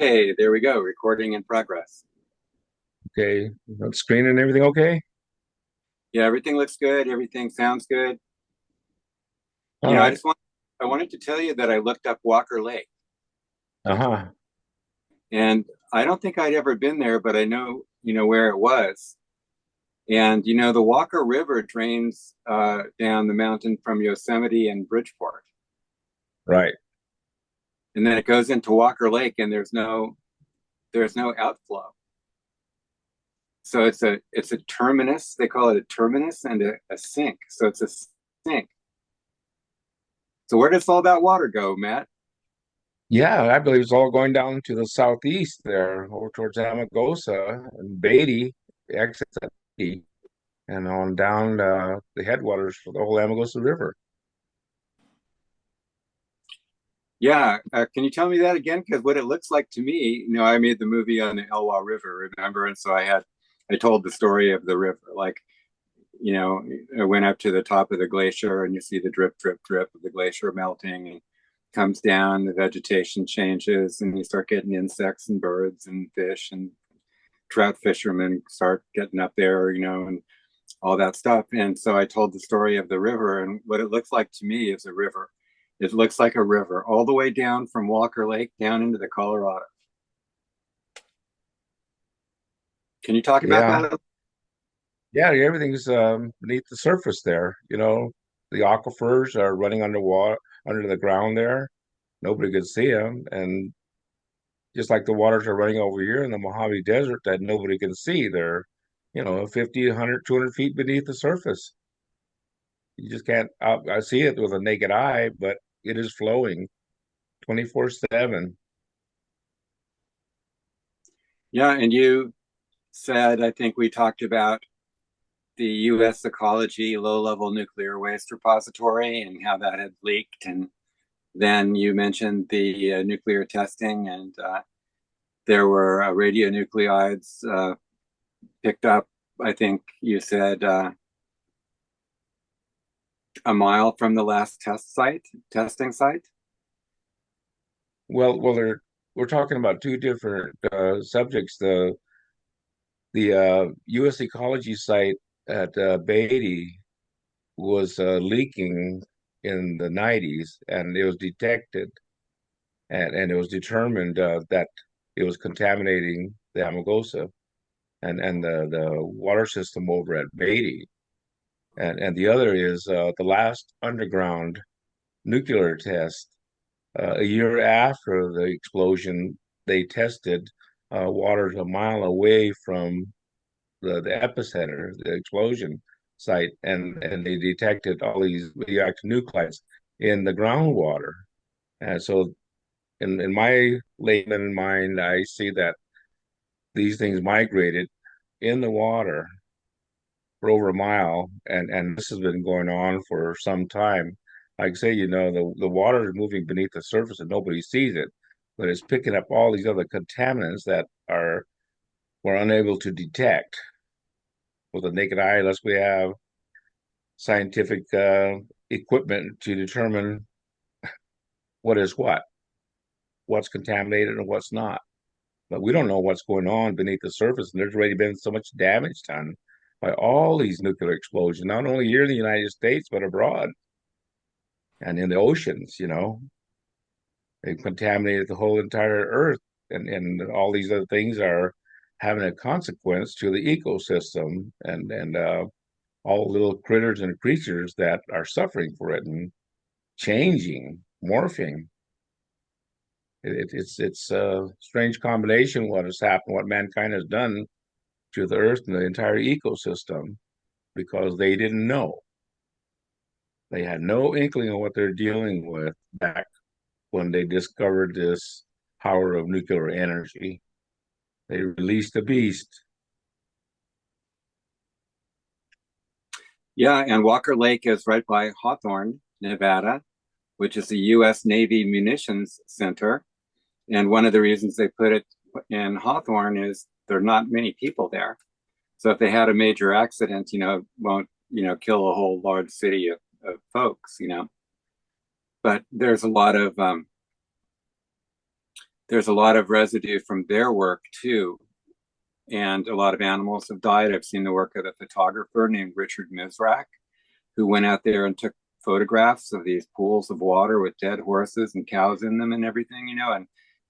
Okay, there we go. Recording in progress. Okay, screen and everything okay? Yeah, everything looks good. Everything sounds good. All I right. just I wanted to tell you that I looked up Walker Lake, Uh-huh. and I don't think I'd ever been there, but I know, where it was. And, the Walker River drains down the mountain from Yosemite and Bridgeport. Right. And then it goes into Walker Lake and there's no outflow. So it's a terminus. They call it a terminus and a sink. So it's a sink. So where does all that water go, Matt? Yeah, I believe it's all going down to the southeast there, over towards Amargosa and Beatty, exits at Beatty, and on down the headwaters for the whole Amargosa River. Yeah, can you tell me that again? Because what it looks like to me, I made the movie on the Elwha River, remember? And so I told the story of the river. Like, I went up to the top of the glacier and you see the drip, drip, drip of the glacier melting and comes down, the vegetation changes, and you start getting insects and birds and fish and trout fishermen start getting up there, and all that stuff. And so I told the story of the river, and what it looks like to me is a river. It looks like a river all the way down from Walker Lake down into the Colorado. Can you talk about Yeah, that? yeah, everything's beneath the surface there. The aquifers are running underwater, under the ground there. Nobody could see them, and just like the waters are running over here in the Mojave Desert that nobody can see. They're, 50, 100, 200 feet beneath the surface. You just can't I see it with a naked eye, but it is flowing 24/7. Yeah, and you said, I think we talked about the U.S. Ecology Low Level Nuclear Waste Repository and how that had leaked. And then you mentioned the nuclear testing, and there were radionuclides picked up, I think you said, a mile from the last testing site. Well, we're talking about two different subjects. The U.S. ecology site at Beatty was leaking in the 90s, and it was detected, and it was determined that it was contaminating the Amargosa and the water system over at Beatty. And the other is the last underground nuclear test. A year after the explosion, they tested waters a mile away from the epicenter, the explosion site, and they detected all these radioactive nuclides in the groundwater. And so, in my layman mind, I see that these things migrated in the water for over a mile, and this has been going on for some time. Like I say, the water is moving beneath the surface and nobody sees it, but it's picking up all these other contaminants that are we're unable to detect with the naked eye unless we have scientific equipment to determine what is what's contaminated and what's not. But we don't know what's going on beneath the surface, and there's already been so much damage done by all these nuclear explosions, not only here in the United States, but abroad and in the oceans, They've contaminated the whole entire earth, and all these other things are having a consequence to the ecosystem and all the little critters and creatures that are suffering for it and changing, morphing. It's a strange combination what has happened, what mankind has done to the earth and the entire ecosystem because they didn't know. They had no inkling of what they're dealing with back when they discovered this power of nuclear energy. They released the beast. Yeah, and Walker Lake is right by Hawthorne, Nevada, which is the U.S. Navy Munitions Center. And one of the reasons they put it in Hawthorne is there are not many people there. So if they had a major accident, it won't, kill a whole large city of folks. But there's a lot of there's a lot of residue from their work too, and a lot of animals have died. I've seen the work of a photographer named Richard Mizrak, who went out there and took photographs of these pools of water with dead horses and cows in them and everything,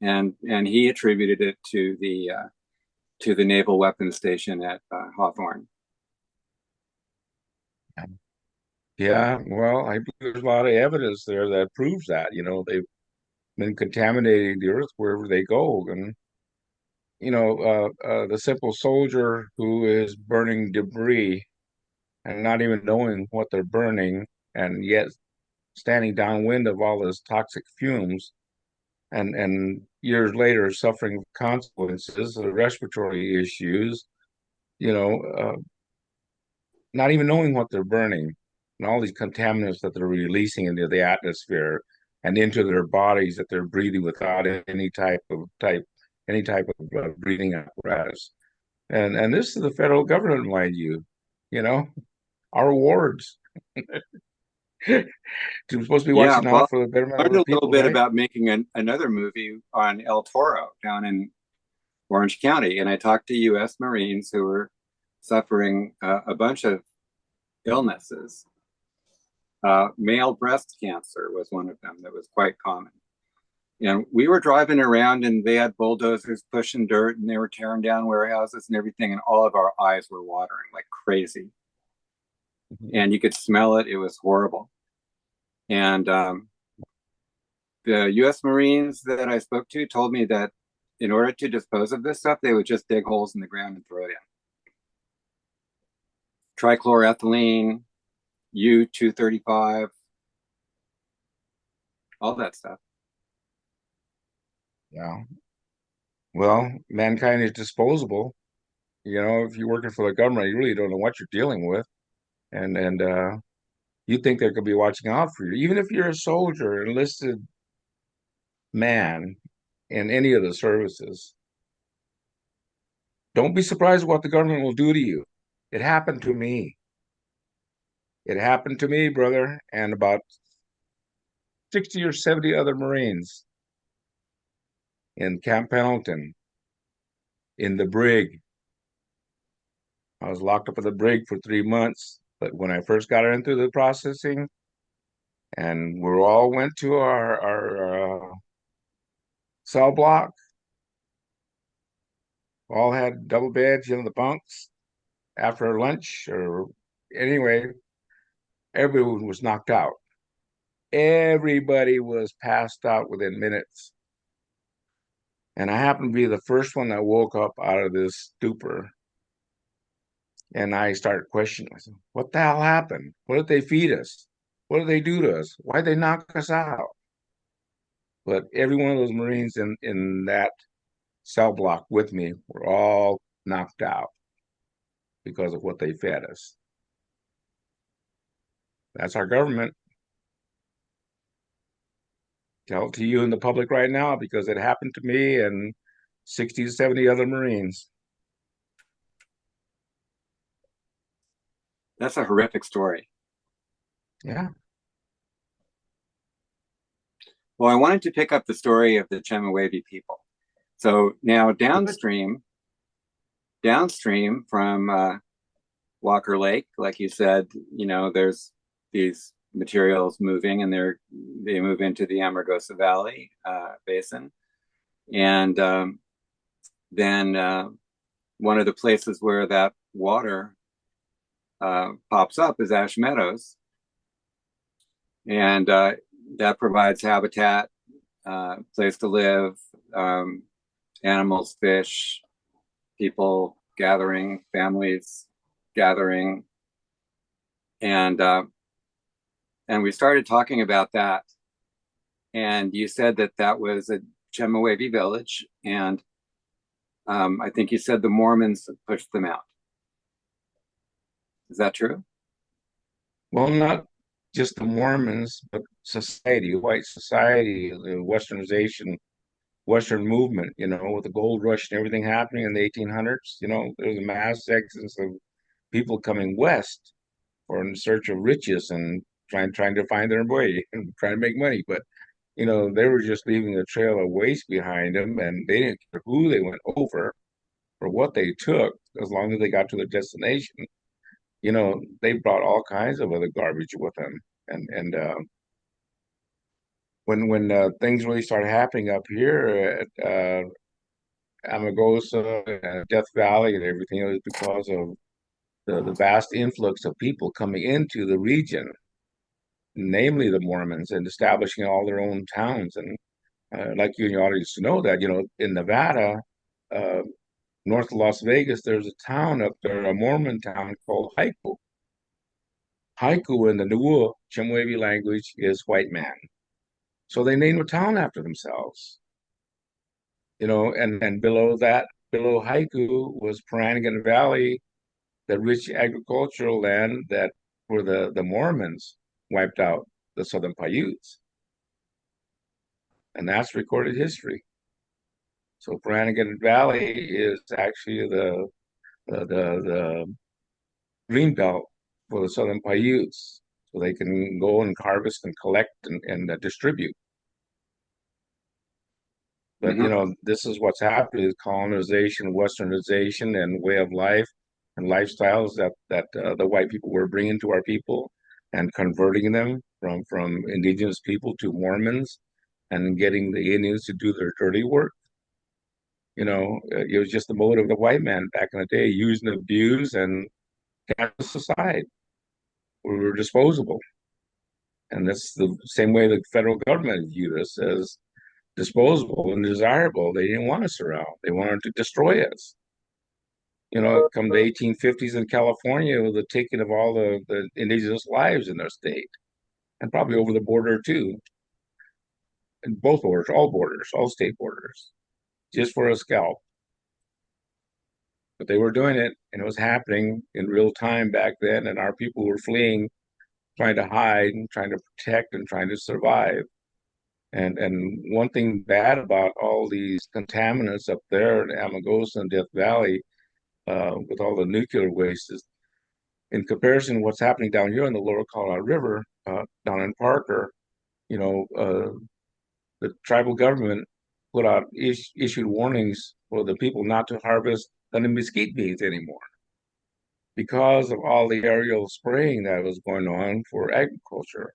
and he attributed it to the naval weapons station at Hawthorne. Yeah, well, I believe there's a lot of evidence there that proves that, they've been contaminating the earth wherever they go. And, the simple soldier who is burning debris and not even knowing what they're burning, and yet standing downwind of all those toxic fumes, and years later suffering consequences, respiratory issues, you know, uh, not even knowing what they're burning, and all these contaminants that they're releasing into the atmosphere and into their bodies that they're breathing without any type of breathing apparatus. And this is the federal government, mind you, you know, our wards. You're supposed to be Yeah, watching well, out for the betterment I of learned the a little people, bit right? about making another movie on El Toro down in Orange County, and I talked to U.S. Marines who were suffering a bunch of illnesses. Male breast cancer was one of them that was quite common. And we were driving around, and they had bulldozers pushing dirt, and they were tearing down warehouses and everything, and all of our eyes were watering like crazy. And you could smell it; it was horrible. And the U.S. Marines that I spoke to told me that in order to dispose of this stuff, they would just dig holes in the ground and throw it in. Trichloroethylene, U-235, all that stuff. Yeah. Well, mankind is disposable. If you're working for the government, you really don't know what you're dealing with. And you think they could be watching out for you. Even if you're a soldier, enlisted man in any of the services, don't be surprised what the government will do to you. It happened to me. It happened to me, brother, and about 60 or 70 other Marines in Camp Pendleton, in the brig. I was locked up in the brig for 3 months. But when I first got into the processing, and we all went to our cell block, all had double beds in the bunks after lunch, or anyway, everyone was knocked out. Everybody was passed out within minutes. And I happened to be the first one that woke up out of this stupor. And I started questioning myself, what the hell happened? What did they feed us? What did they do to us? Why'd they knock us out? But every one of those Marines in that cell block with me were all knocked out because of what they fed us. That's our government. Tell it to you in the public right now because it happened to me and 60 to 70 other Marines. That's a horrific story. Yeah. Well, I wanted to pick up the story of the Chemehuevi people. So now Good. downstream from Walker Lake, like you said, there's these materials moving, and they move into the Amargosa Valley basin, and then one of the places where that water pops up is Ash Meadows, and that provides habitat, place to live, animals, fish, people gathering, families gathering, and we started talking about that. And you said that that was a Chemehuevi village, and I think you said the Mormons pushed them out. Is that true? Well, not just the Mormons, but society, white society, the westernization, Western movement, with the gold rush and everything happening in the 1800s. There's a mass exodus of people coming west for in search of riches and trying to find their way and trying to make money. But they were just leaving a trail of waste behind them, and they didn't care who they went over or what they took, as long as they got to their destination. They brought all kinds of other garbage with them. And when things really started happening up here at Amagosa and Death Valley and everything, it was because of the vast influx of people coming into the region, namely the Mormons, and establishing all their own towns. And like you and your audience to know that, in Nevada, uh, north of Las Vegas, there's a town up there, a Mormon town called Haiku. Haiku in the Nuwa Chemehuevi language is white man. So they named a town after themselves, and below that, below Haiku was Parangan Valley, the rich agricultural land that where the Mormons wiped out the Southern Paiutes. And that's recorded history. So Parangan Valley is actually the green belt for the Southern Paiutes, so they can go and harvest and collect and distribute. But Hmm. this is what's happening: is colonization, westernization, and way of life and lifestyles that the white people were bringing to our people, and converting them from indigenous people to Mormons, and getting the Indians to do their dirty work. It was just the mode of the white man back in the day: use and abuse and cast us aside. We were disposable. And that's the same way the federal government viewed us, as disposable and desirable. They didn't want us around. They wanted to destroy us. Come the 1850s in California, with the taking of all the indigenous lives in their state, and probably over the border too, and both borders, all state borders, just for a scalp. But they were doing it, and it was happening in real time back then, and our people were fleeing, trying to hide and trying to protect and trying to survive. And one thing bad about all these contaminants up there in Amagosa and Death Valley, with all the nuclear waste, is in comparison to what's happening down here in the lower Colorado River, down in Parker. The tribal government issued warnings for the people not to harvest the mesquite beans anymore, because of all the aerial spraying that was going on for agriculture.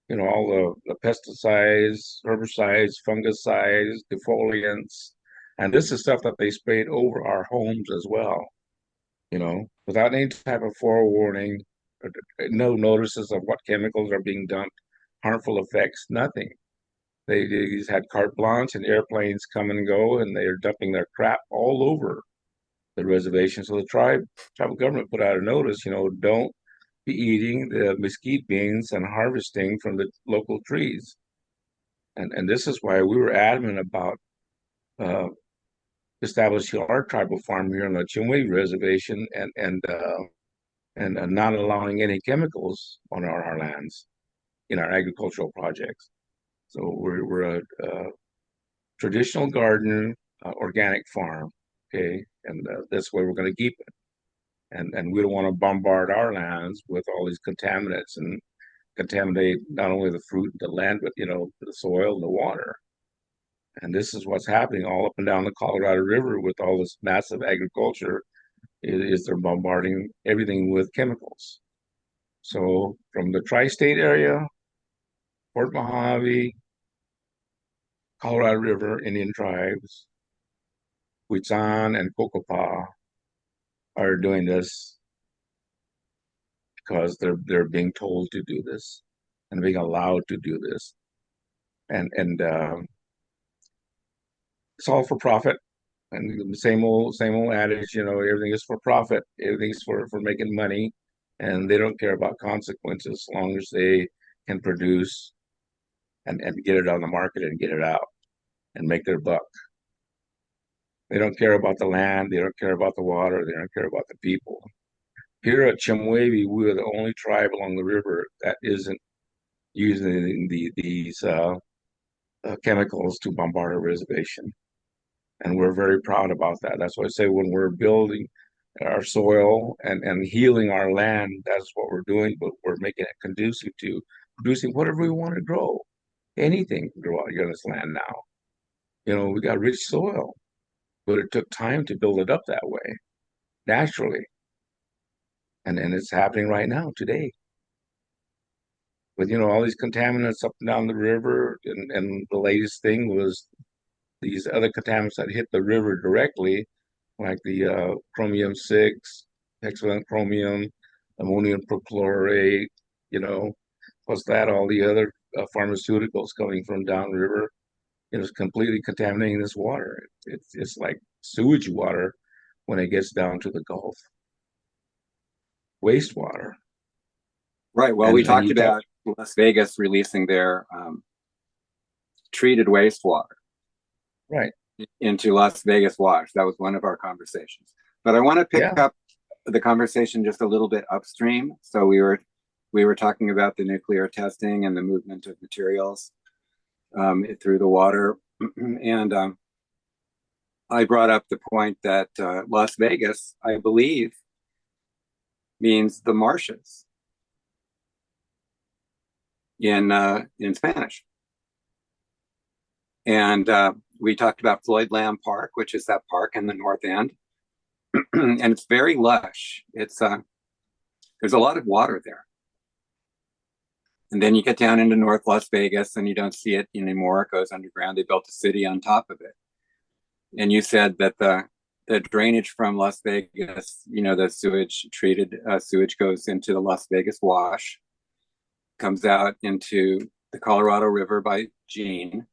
All the pesticides, herbicides, fungicides, defoliants, and this is stuff that they sprayed over our homes as well, without any type of forewarning, no notices of what chemicals are being dumped, harmful effects, nothing. They just had carte blanche, and airplanes come and go, and they're dumping their crap all over the reservation. So the tribal government put out a notice, don't be eating the mesquite beans and harvesting from the local trees. And this is why we were adamant about uh, establishing our tribal farm here on the Chemehuevi Reservation, and not allowing any chemicals on our lands in our agricultural projects. So we're a traditional garden, organic farm, okay, and that's where we're going to keep it. And we don't want to bombard our lands with all these contaminants and contaminate not only the fruit, the land, but the soil and the water. And this is what's happening all up and down the Colorado River with all this massive agriculture. Is they're bombarding everything with chemicals. So from the tri-state area, Fort Mojave, Colorado River Indian tribes, Huitzan and Cocopah are doing this because they're being told to do this and being allowed to do this, and it's all for profit. And the same old adage, everything is for profit, everything's for making money, and they don't care about consequences as long as they can produce and get it on the market and get it out and make their buck. They don't care about the land, they don't care about the water, they don't care about the people. Here at Chemehuevi, we are the only tribe along the river that isn't using these chemicals to bombard our reservation. And we're very proud about that. That's why I say when we're building our soil and healing our land, that's what we're doing, but we're making it conducive to producing whatever we want to grow. anything grow out here on this land now. We got rich soil, but it took time to build it up that way naturally. And it's happening right now today. With all these contaminants up and down the river, and the latest thing was these other contaminants that hit the river directly, like the chromium 6, hexavalent chromium, ammonium perchlorate, you know, plus that all the other pharmaceuticals coming from downriver, it's completely contaminating this water. It's like sewage water when it gets down to the Gulf, wastewater. Right. Well, we And talked you talk about Las Vegas releasing their treated wastewater right, into Las Vegas Wash. That was one of our conversations. But I want to pick yeah, up the conversation just a little bit upstream. So we were talking about the nuclear testing and the movement of materials through the water, and I brought up the point that Las Vegas, I believe, means the marshes in Spanish. And we talked about Floyd Lamb Park, which is that park in the North End, and it's very lush. It's there's a lot of water there, and then you get down into North Las Vegas, and you don't see it anymore. It goes underground. They built a city on top of it. And you said that the drainage from Las Vegas, the sewage treated sewage goes into the Las Vegas Wash, comes out into the Colorado River by Jean,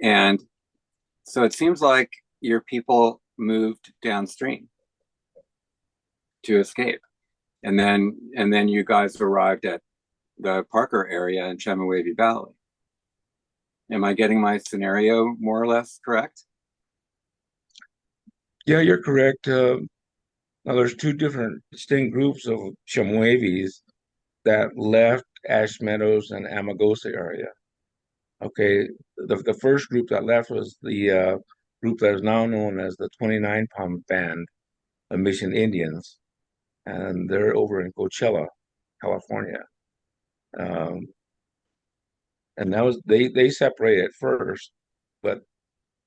and so it seems like your people moved downstream to escape, and then you guys arrived at the Parker area in Chemehuevi Valley. Am I getting my scenario more or less correct? yeah, you're correct. Now there's two different distinct groups of Chemehuevis that left Ash Meadows and Amagosa area. Okay, the first group that left was the group that is now known as the 29 Palm Band of Mission Indians, and they're over in Coachella, California. Um, and that was they separated first, but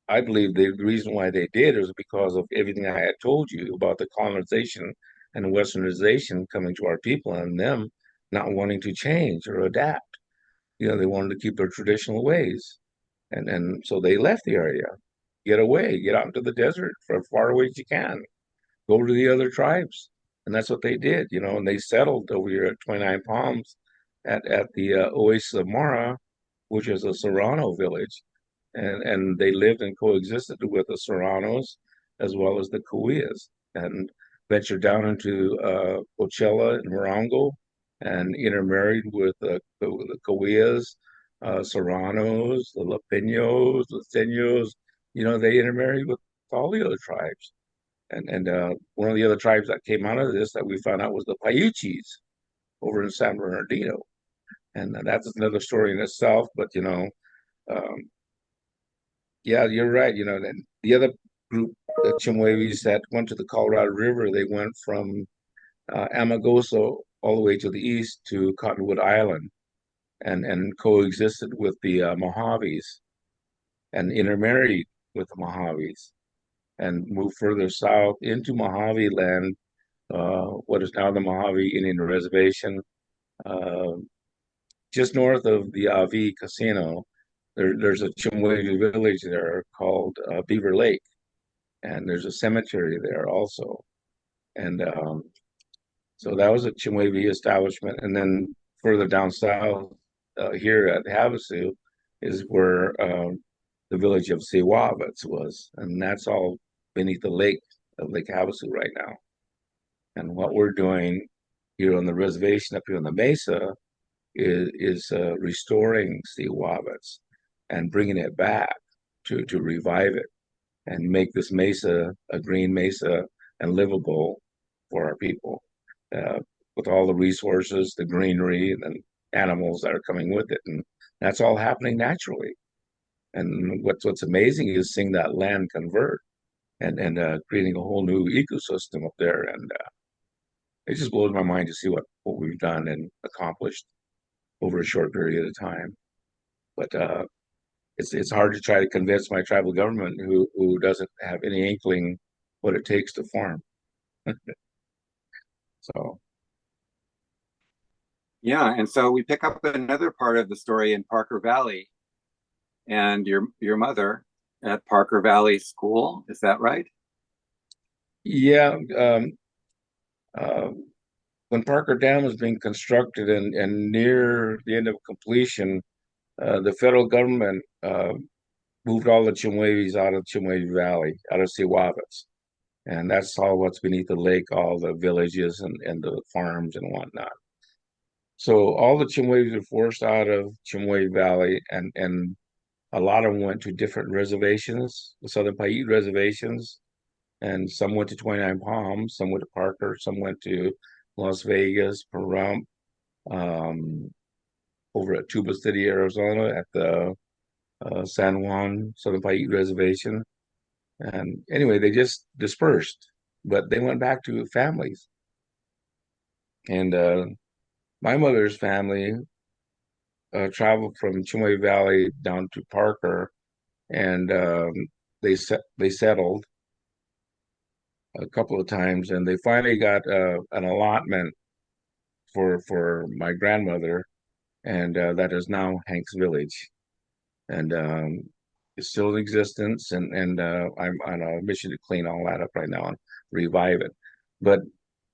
I believe the reason why they did was because of everything I had told you about the colonization and westernization coming to our people and them not wanting to change or adapt. They wanted to keep their traditional ways. And so they left the area, get away, get out into the desert for as far away as you can, go to the other tribes. And that's what they did, and they settled over here at 29 Palms at the Oasis of Mara, which is a Serrano village. And they lived and coexisted with the Serranos as well as the Cahuillas, and ventured down into Coachella and Morongo and intermarried with the Cahuillas, Serranos, the Lapinos, the Senos. They intermarried with all the other tribes. And one of the other tribes that came out of this that we found out was the Paiuchis over in San Bernardino. And that's another story in itself. But, um, yeah, you're right. Then the other group, the Chimwevis that went to the Colorado River, they went from Amagosa all the way to the east to Cottonwood Island and coexisted with the Mojaves and intermarried with the Mojaves and moved further south into Mojave land, what is now the Mojave Indian Reservation, uh, just north of the Avi Casino. There's a Chimwavy village there called Beaver Lake, and there's a cemetery there also. And so that was a Chimwavy establishment. And then further down south, here at Havasu, is where the village of Siwavits was, and that's all beneath the lake of Lake Havasu right now. And what we're doing here on the reservation up here on the mesa is restoring Siwavits and bringing it back to revive it and make this mesa a green mesa and livable for our people, uh, with all the resources, the greenery, and the animals that are coming with it, and that's all happening naturally. And what's amazing is seeing that land convert and creating a whole new ecosystem up there, and it just blows my mind to see what we've done and accomplished. over a short period of time. But it's hard to try to convince my tribal government who doesn't have any inkling what it takes to farm. So Yeah, and so we pick up another part of the story in Parker Valley and your mother at Parker Valley School. Is that right? yeah, uh, when Parker Dam was being constructed and near the end of completion, the federal government moved all the Chimwevis out of Chimwavy Valley, out of Siwavis. And that's all what's beneath the lake, all the villages and the farms and whatnot. So all the Chimwevis were forced out of Chimwavy Valley, and a lot of them went to different reservations, the Southern Paiute reservations, and some went to 29 Palms, some went to Parker, some went to Las Vegas, Pahrump, um, over at Tuba City, Arizona, at the San Juan Southern Paiute Reservation. And anyway, they just dispersed, but they went back to families. And my mother's family traveled from Chimway Valley down to Parker, and they settled a couple of times, and they finally got an allotment for my grandmother, and that is now Hanks Village, and it's still in existence, and I'm on a mission to clean all that up right now and revive it. But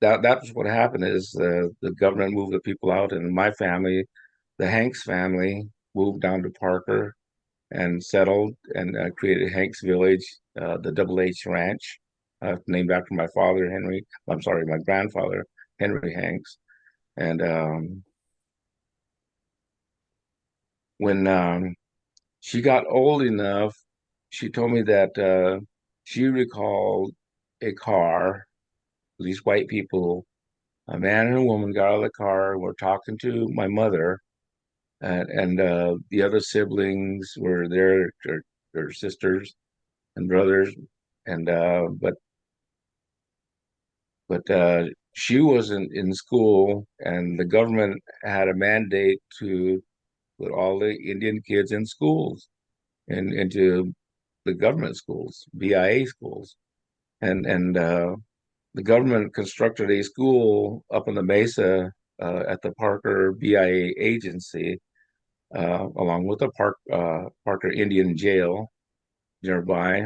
that's what happened is the government moved the people out, and my family, the Hanks family, moved down to Parker and settled and created Hanks Village, the Double H Ranch, named after my father, Henry. I'm sorry, my grandfather, Henry Hanks. And when she got old enough, she told me that she recalled a car, these white people, a man and a woman got out of the car and were talking to my mother, and the other siblings were there, their sisters and brothers, and but she wasn't in school, and the government had a mandate to put all the Indian kids in schools and into the government schools, BIA schools, and the government constructed a school up in the mesa at the Parker BIA agency, along with the Parker Indian Jail nearby.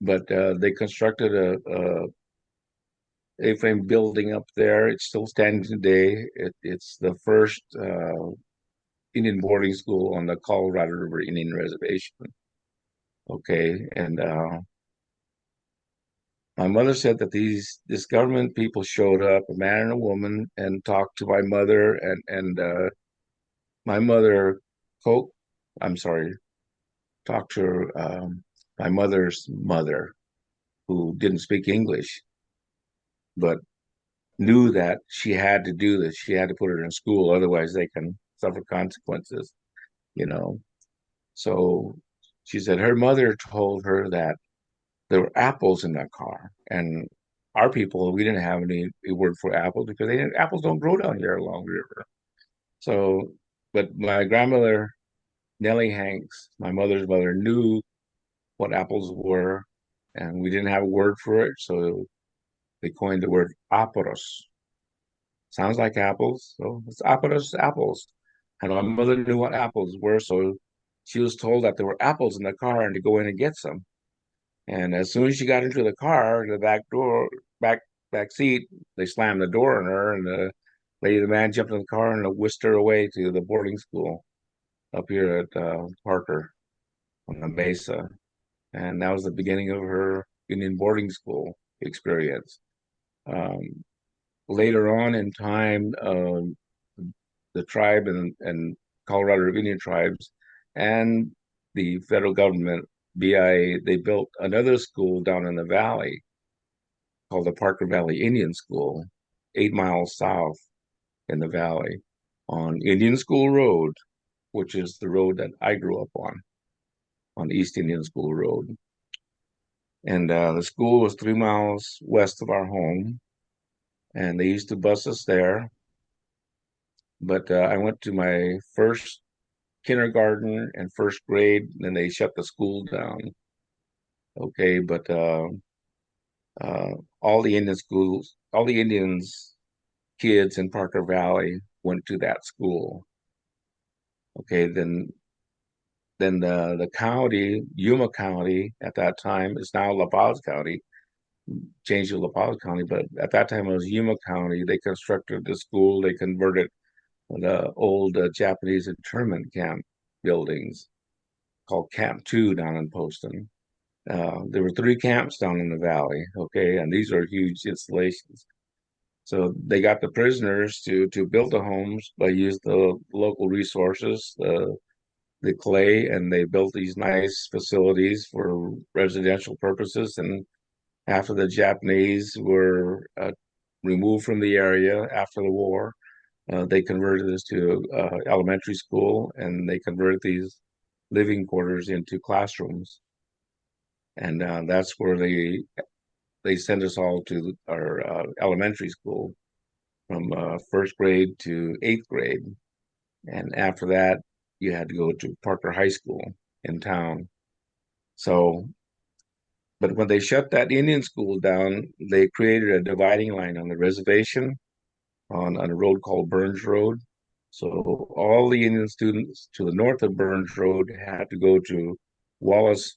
But they constructed a A-frame building up there. It's still standing today. It's the first Indian boarding school on the Colorado River Indian Reservation. Okay, and my mother said that this government people showed up, a man and a woman, and talked to my mother, and my mother, Coke, I'm sorry, talked to my mother's mother, who didn't speak English, but knew that she had to do this. She had to put her in school, otherwise they can suffer consequences, you know. So she said her mother told her that there were apples in that car, and our people, we didn't have any word for apples because apples don't grow down here along the river. So, but my grandmother Nellie Hanks, my mother's mother, knew what apples were, and we didn't have a word for it, so they coined the word aporos. Sounds like apples, so it's aporos, apples. And my mother knew what apples were, so she was told that there were apples in the car and to go in and get some. And as soon as she got into the car, the back door, back seat, they slammed the door on her, and the man jumped in the car and whisked her away to the boarding school up here at Parker on the Mesa. And that was the beginning of her Indian boarding school experience. Um, Later on in time, the tribe and Colorado Indian tribes and the federal government, BIA, they built another school down in the valley called the Parker Valley Indian School, 8 miles south in the valley on Indian School Road, which is the road that I grew up on East Indian School Road. And the school was 3 miles west of our home, and they used to bus us there. but I went to my first kindergarten and first grade, and then they shut the school down. Okay, but uh, all the Indian schools, all the Indians kids in Parker Valley went to that school. Okay, then the county, Yuma County at that time, is now La Paz County, changed to La Paz County, but at that time it was Yuma County. They constructed the school. They converted the old Japanese internment camp buildings called Camp 2 down in Poston. There were three camps down in the valley, okay, and these are huge installations. So they got the prisoners to build the homes by use the local resources, the clay, and they built these nice facilities for residential purposes. And after the Japanese were removed from the area after the war, they converted this to elementary school, and they converted these living quarters into classrooms. And that's where they sent us all to our elementary school from first grade to eighth grade. And after that, you had to go to Parker High School in town. So, but when they shut that Indian school down, they created a dividing line on the reservation on a road called Burns Road. So all the Indian students to the north of Burns Road had to go to Wallace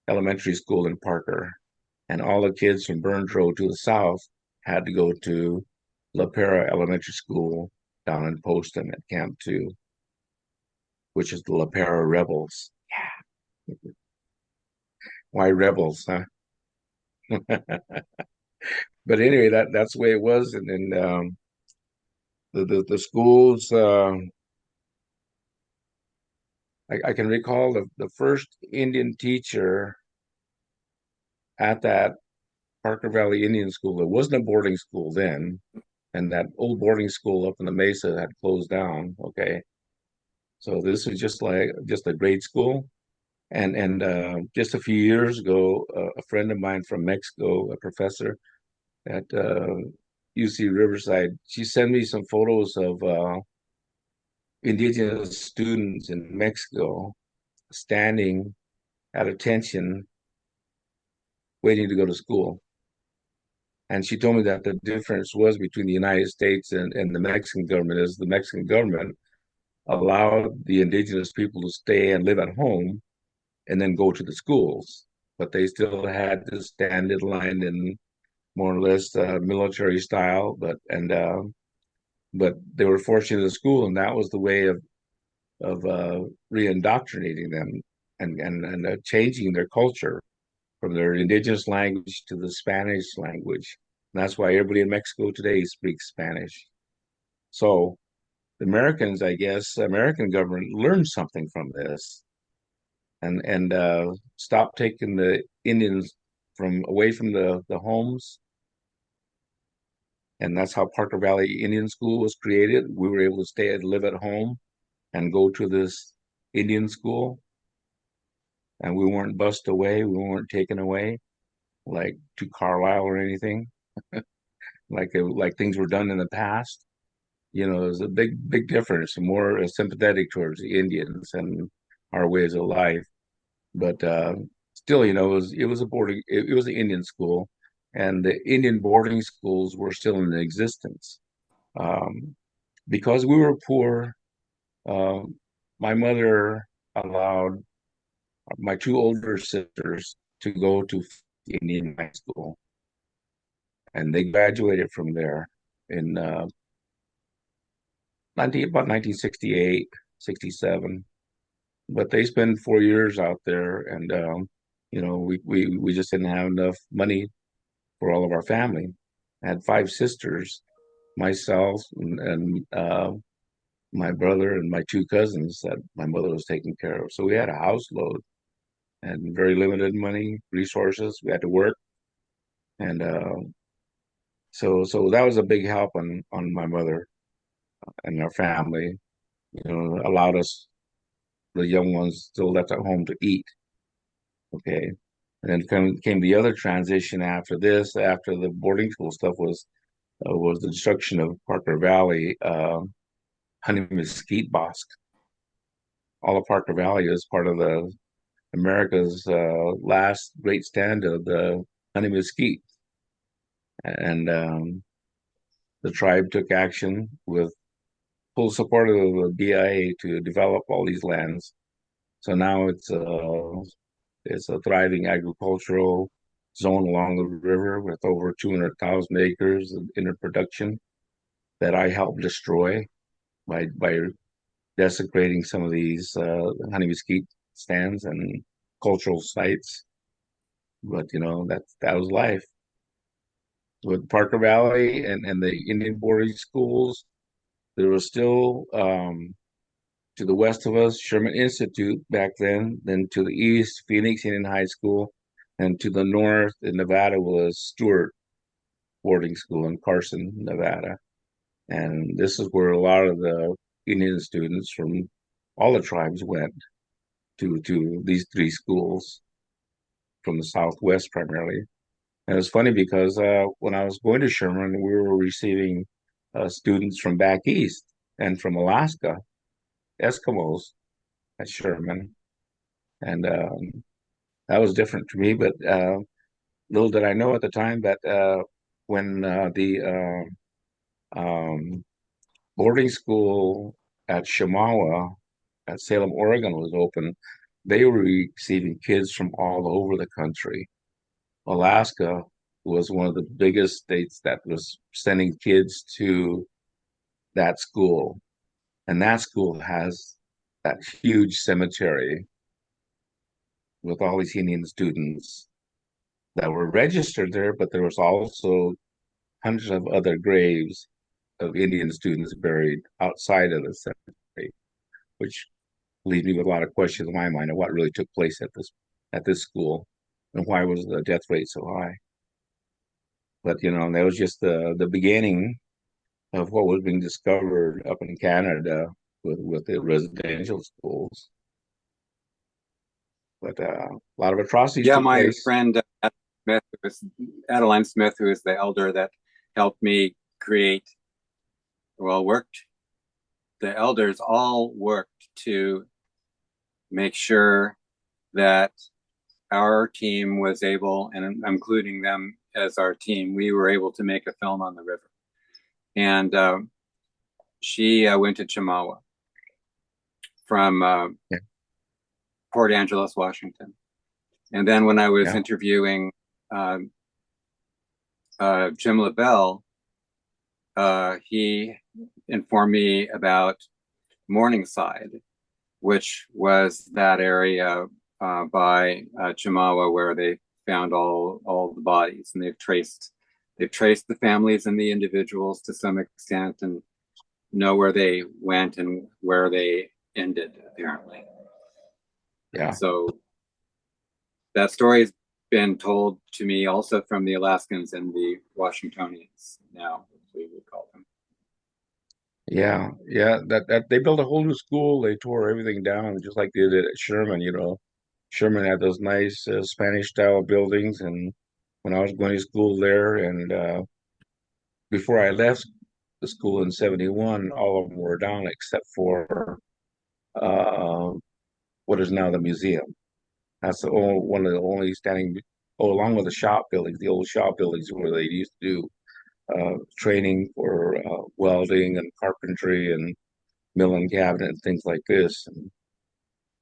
Elementary School in Parker, and all the kids from Burns Road to the south had to go to La Pera Elementary School down in Poston at Camp 2, which is the La Pera Rebels. Why rebels, huh? But anyway, that's the way it was, and the schools. I can recall the first Indian teacher at that Parker Valley Indian School. It wasn't a boarding school then, and that old boarding school up in the Mesa had closed down. Okay, so this was just a grade school, and just a few years ago, a friend of mine from Mexico, a professor at UC Riverside, she sent me some photos of indigenous students in Mexico standing at attention, waiting to go to school. And she told me that the difference was between the United States and the Mexican government is the Mexican government allowed the indigenous people to stay and live at home and then go to the schools. But they still had to stand in line in more or less military style, but they were forced into the school, and that was the way of re-indoctrinating them and changing their culture from their indigenous language to the Spanish language. And that's why everybody in Mexico today speaks Spanish. So the Americans, I guess, American government learned something from this and stopped taking the Indians from away from the homes. And that's how Parker Valley Indian School was created. We were able to stay and live at home and go to this Indian school, and we weren't bussed away. We weren't taken away like to Carlisle or anything, like things were done in the past. You know, there's a big difference. More sympathetic towards the Indians and our ways of life, but still, you know, it was a boarding. It was an Indian school, and the Indian boarding schools were still in existence. Um, because we were poor, my mother allowed my two older sisters to go to Indian high school, and they graduated from there in 1968, 67. But they spent 4 years out there, and you know, we just didn't have enough money for all of our family. I had five sisters, myself, and my brother and my two cousins that my mother was taking care of. So we had a house load and very limited money, resources. We had to work, and so that was a big help on my mother and our family. You know, allowed us the young ones still left at home to eat. Okay, and then came the other transition after this, after the boarding school stuff was the destruction of Parker Valley. honey mesquite bosque. All of Parker Valley is part of the America's last great stand of the honey mesquite, and the tribe took action with full support of the BIA to develop all these lands. So now it's a thriving agricultural zone along the river with over 200,000 acres of interproduction that I helped destroy by desecrating some of these honey mesquite stands and cultural sites. But that was life. With Parker Valley and the Indian boarding schools, there was still to the west of us, Sherman Institute back then to the east, Phoenix Indian High School, and to the north in Nevada was Stewart Boarding School in Carson, Nevada. And this is where a lot of the Indian students from all the tribes went to these three schools from the Southwest primarily. And it's funny because when I was going to Sherman, we were receiving students from back east and from Alaska, Eskimos at Sherman. And that was different to me. But little did I know at the time that when the um, boarding school at Shamawa at Salem, Oregon was open, they were receiving kids from all over the country. Alaska was one of the biggest states that was sending kids to that school. And that school has that huge cemetery with all these Indian students that were registered there, but there was also hundreds of other graves of Indian students buried outside of the cemetery, which leaves me with a lot of questions in my mind of what really took place at this school and why was the death rate so high. But that was just the beginning of what was being discovered up in Canada with the residential schools. But a lot of atrocities Yeah, took my place. friend Smith, who was Adeline Smith, who is the elder that helped me create, well, worked. The elders all worked to make sure that our team was able, and I'm including them as our team, we were able to make a film on the river. And she went to Chemawa from Yeah, Port Angeles, Washington. And then when I was yeah, interviewing uh, Jim LaBelle, he informed me about Morningside, which was that area by Chemawa where they found all the bodies, and they've traced the families and the individuals to some extent, and know where they went and where they ended apparently. yeah. So that story has been told to me also from the Alaskans and the Washingtonians now, as we would call them. Yeah, yeah. That they built a whole new school. They tore everything down, just like they did at Sherman. Sherman had those nice Spanish style buildings, and when I was going to school there, and before I left the school in '71, all of them were down except for uh, what is now the museum. That's one of the only standing. Oh, along with the shop buildings, the old shop buildings where they used to do training for welding and carpentry and mill and cabinet and things like this. And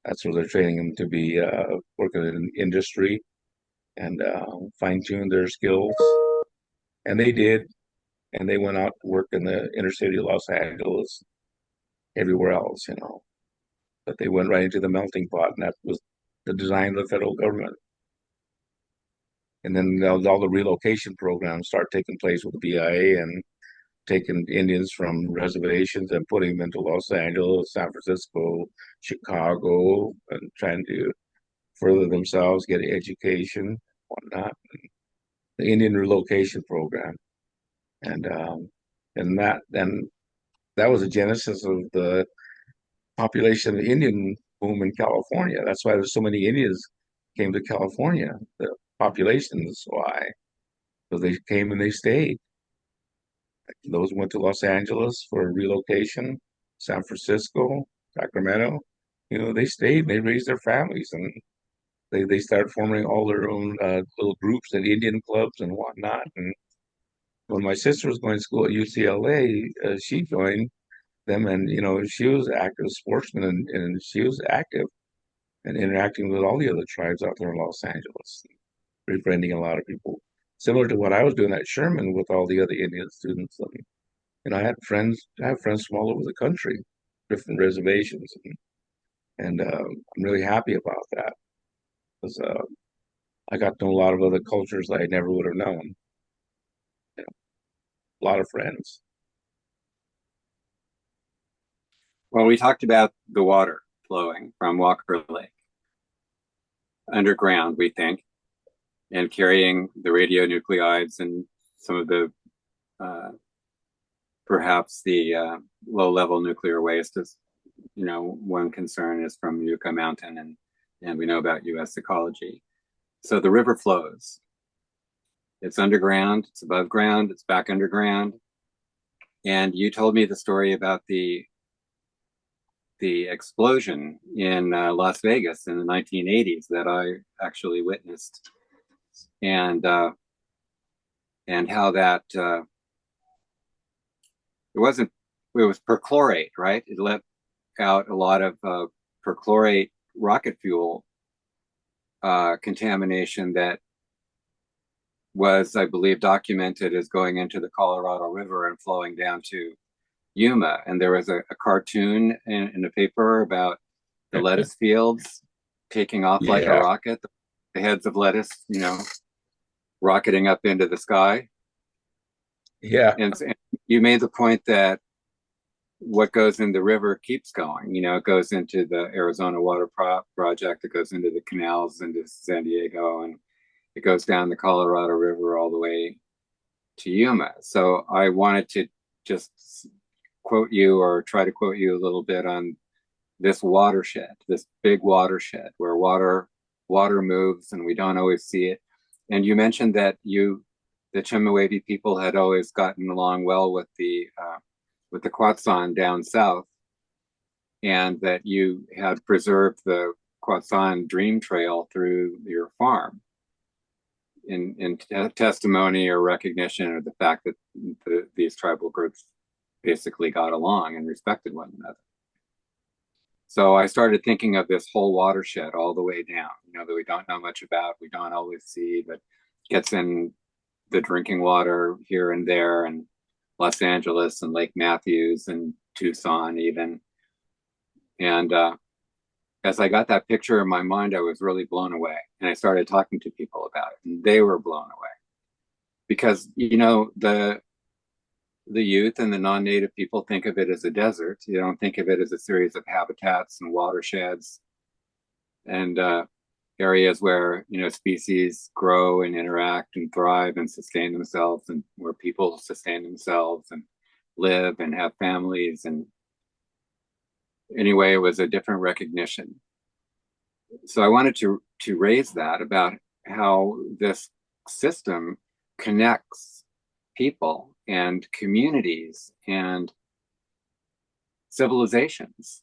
that's where they're training them to be working in industry and fine tune their skills. And they did. And they went out to work in the inner city of Los Angeles, everywhere else. But they went right into the melting pot, and that was the design of the federal government. And then all the relocation programs start taking place with the BIA and taking Indians from reservations and putting them into Los Angeles, San Francisco, Chicago, and trying to further themselves, get an education, whatnot. The Indian relocation program, and that was the genesis of the population of the Indian boom in California. That's why there's so many Indians came to California. The population is why, because they came and they stayed. Those went to Los Angeles for relocation. San Francisco, Sacramento. They stayed and they raised their families and they started forming all their own little groups and Indian clubs and whatnot. And when my sister was going to school at UCLA, she joined them, and she was an active sportsman, and she was active and interacting with all the other tribes out there in Los Angeles, befriending a lot of people, similar to what I was doing at Sherman with all the other Indian students. I have friends from all over the country, different reservations, and I'm really happy about that because I got to know a lot of other cultures that I never would have known. You know, a lot of friends. Well, we talked about the water flowing from Walker Lake underground, we think, and carrying the radionuclides and some of the uh, perhaps the low-level nuclear waste is, one concern is from Yucca Mountain, and we know about U.S. ecology. So the river flows. It's underground, it's above ground, it's back underground. And you told me the story about the explosion in Las Vegas in the 1980s that I actually witnessed, and how that it was perchlorate, right? It let out a lot of perchlorate rocket fuel contamination that was, I believe, documented as going into the Colorado River and flowing down to Yuma. And there was a cartoon in the paper about the lettuce fields taking off like a Yeah, rocket, the heads of lettuce, rocketing up into the sky. yeah, And you made the point that what goes in the river keeps going. It goes into the Arizona Project, it goes into the canals into San Diego, and it goes down the Colorado River all the way to Yuma. So I wanted to just quote you or try to quote you a little bit on this watershed, this big watershed where water moves and we don't always see it. And you mentioned that the Chemehuevi people had always gotten along well with the Quatsan down south, and that you had preserved the Quatsan Dream Trail through your farm in testimony or recognition of the fact that these tribal groups basically got along and respected one another. So I started thinking of this whole watershed all the way down, that we don't know much about, we don't always see, but gets in the drinking water here and there, and Los Angeles and Lake Matthews and Tucson even. And as I got that picture in my mind, I was really blown away. And I started talking to people about it, and they were blown away. Because, the youth and the non-native people think of it as a desert. You don't think of it as a series of habitats and watersheds and areas where species grow and interact and thrive and sustain themselves, and where people sustain themselves and live and have families. And anyway, it was a different recognition. So I wanted to raise that about how this system connects people and communities and civilizations,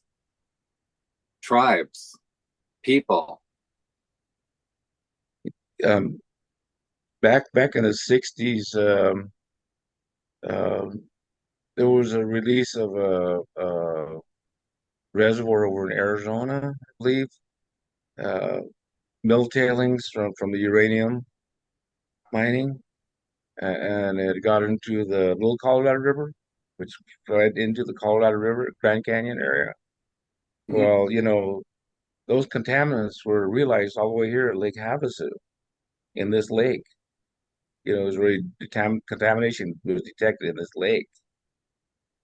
tribes, people. um, back in the '60s, um, there was a release of a reservoir over in Arizona, I believe, uh, mill tailings from the uranium mining, and it got into the Little Colorado River, which fed into the Colorado River, Grand Canyon area. Mhm. Well, those contaminants were realized all the way here at Lake Havasu in this lake. It was really contamination was detected in this lake.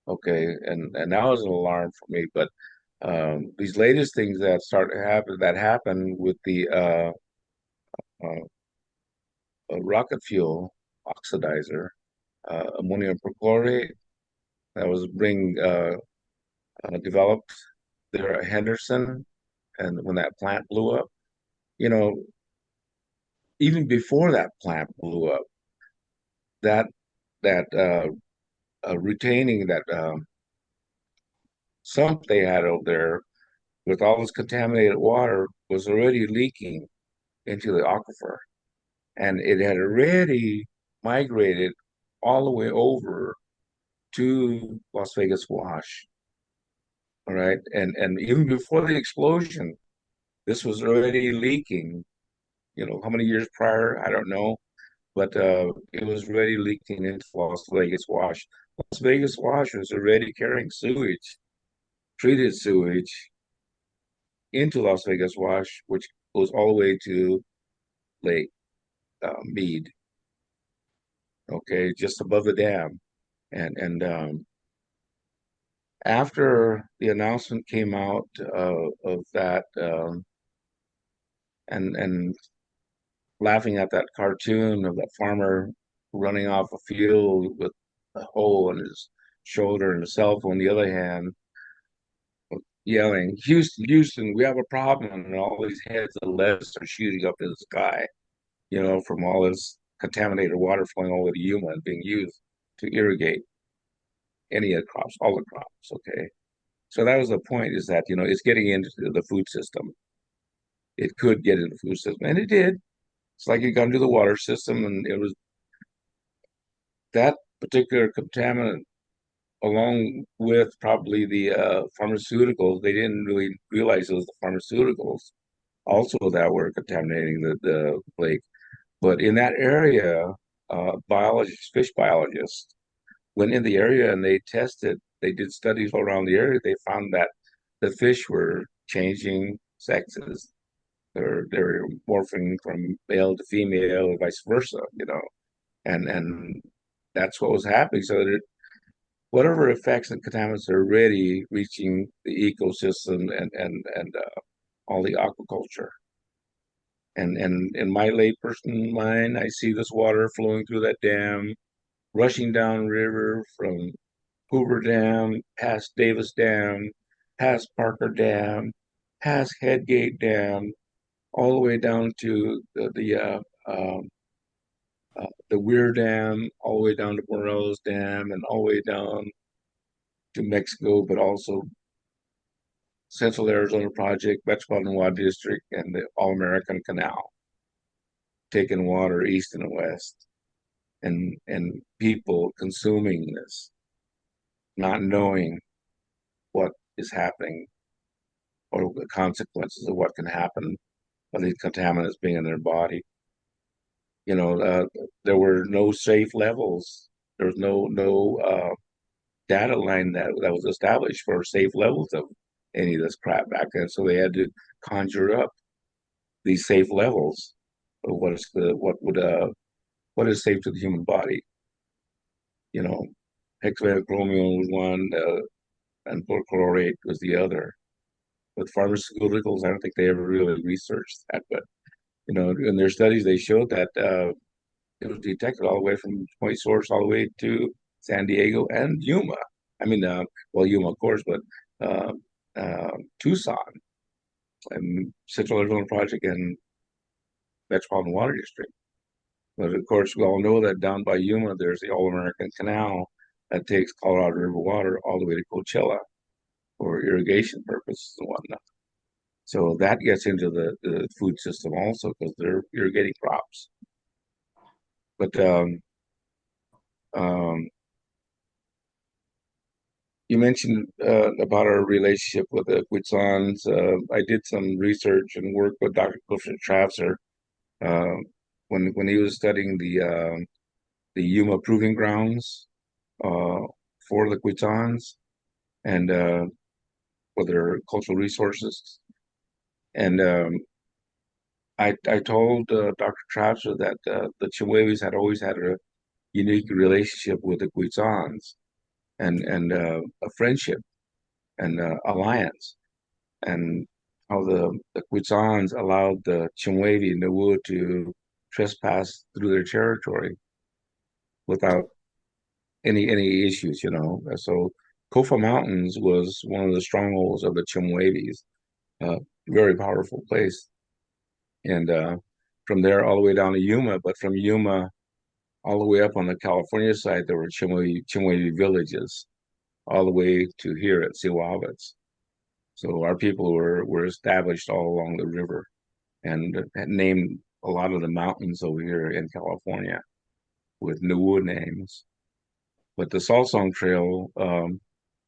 Okay, and that was an alarm for me. But these latest things that start to happen that happen with the uh, rocket fuel oxidizer, ammonium perchlorate that was being developed there at Henderson, and when that plant blew up, you know, even before that plant blew up, that that retaining that sump they had over there with all this contaminated water was already leaking into the aquifer. And it had already migrated all the way over to Las Vegas Wash. All right. And even before the explosion, this was already leaking. How many years prior? I don't know. But it was already leaking into Las Vegas Wash. Las Vegas Wash was already carrying sewage, treated sewage, into Las Vegas Wash, which goes all the way to Lake Mead, okay, just above the dam. And after the announcement came out of that, and laughing at that cartoon of that farmer running off a field with a hole in his shoulder and a cell phone, on the other hand, yelling, Houston, Houston, we have a problem. And all these heads of lead are shooting up in the sky, from all this contaminated water flowing over to Yuma and being used to irrigate any of the crops, all the crops. Okay. So that was the point, is that, it's getting into the food system. It could get into the food system, and it did. It's like it got into the water system, and it was that particular contaminant, along with probably the pharmaceuticals. They didn't really realize it was the pharmaceuticals also that were contaminating the lake. But in that area, biologists, fish biologists, went in the area and they did studies all around the area. They found that the fish were changing sexes. They're morphing from male to female, or vice versa, and that's what was happening. So that whatever effects and contaminants are already reaching the ecosystem and all the aquaculture. And in my layperson mind, I see this water flowing through that dam, rushing down river from Hoover Dam, past Davis Dam, past Parker Dam, past Headgate Dam, all the way down to the Weir Dam, all the way down to Morelos Dam, and all the way down to Mexico, but also Central Arizona Project, Metropolitan Water District, and the All American Canal, taking water east and west, and people consuming this, not knowing what is happening or the consequences of what can happen of these contaminants being in their body. There were no safe levels. There was no data line that was established for safe levels of any of this crap back then. So they had to conjure up these safe levels of what is safe to the human body. You know, hexachromium was one, and perchlorate was the other. With pharmaceuticals, I don't think they ever really researched that, but in their studies, they showed that it was detected all the way from point source all the way to San Diego and Yuma. I mean, well, Yuma, of course, but uh, Tucson and Central Arizona Project and Metropolitan Water District. But of course, we all know that down by Yuma, there's the All American Canal that takes Colorado River water all the way to Coachella for irrigation purposes and whatnot. So that gets into the food system also, because they're irrigating crops. But um, you mentioned about our relationship with the Quetzons. I did some research and work with Dr. Clifton Trafser uh, when he was studying the Yuma proving grounds uh, for the Quetzons and for their cultural resources. And I told Dr. Trafser that the Chemehuevis had always had a unique relationship with the Quetzons, and a friendship and alliance, and how the Quetzons allowed the Chemehuevi and the Wu to trespass through their territory without any issues. So Kofa Mountains was one of the strongholds of the Chemehuevis, very powerful place, and from there all the way down to Yuma. But from Yuma all the way up on the California side, there were Chemehuevi villages, all the way to here at Siwawitz. So our people were established all along the river and had named a lot of the mountains over here in California with Nuwu names. But the Salt Song Trail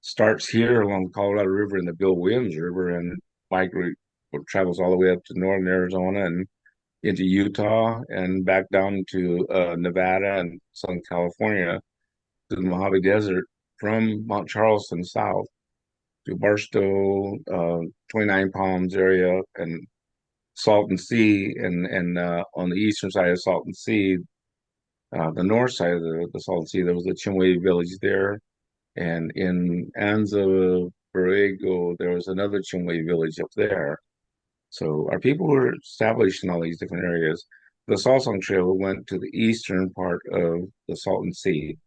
starts here along the Colorado River and the Bill Williams River and migrate or travels all the way up to northern Arizona and into Utah and back down to Nevada and Southern California to the Mojave Desert from Mount Charleston south to Barstow, 29 Palms area, and Salton Sea, and on the eastern side of Salton Sea, the north side of the Salton Sea, there was a Chimway village there, and in Anza Borrego, there was another Chimway village up there. So our people were established in all these different areas. The Salsong Trail went to the eastern part of the Salton Sea,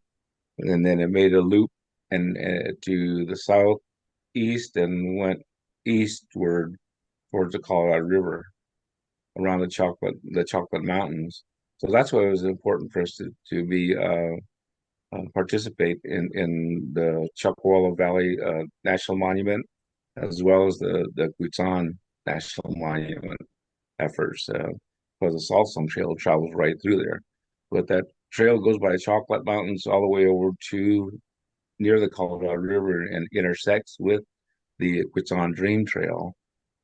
and then it made a loop and to the southeast and went eastward towards the Colorado River around the Chocolate Mountains. So that's why it was important for us to be participate in the Chuckwalla Valley National Monument as well as the Guitan National Monument efforts because the Salsum Trail travels right through there. But that trail goes by the Chocolate Mountains all the way over to near the Colorado River and intersects with the Guitan Dream Trail,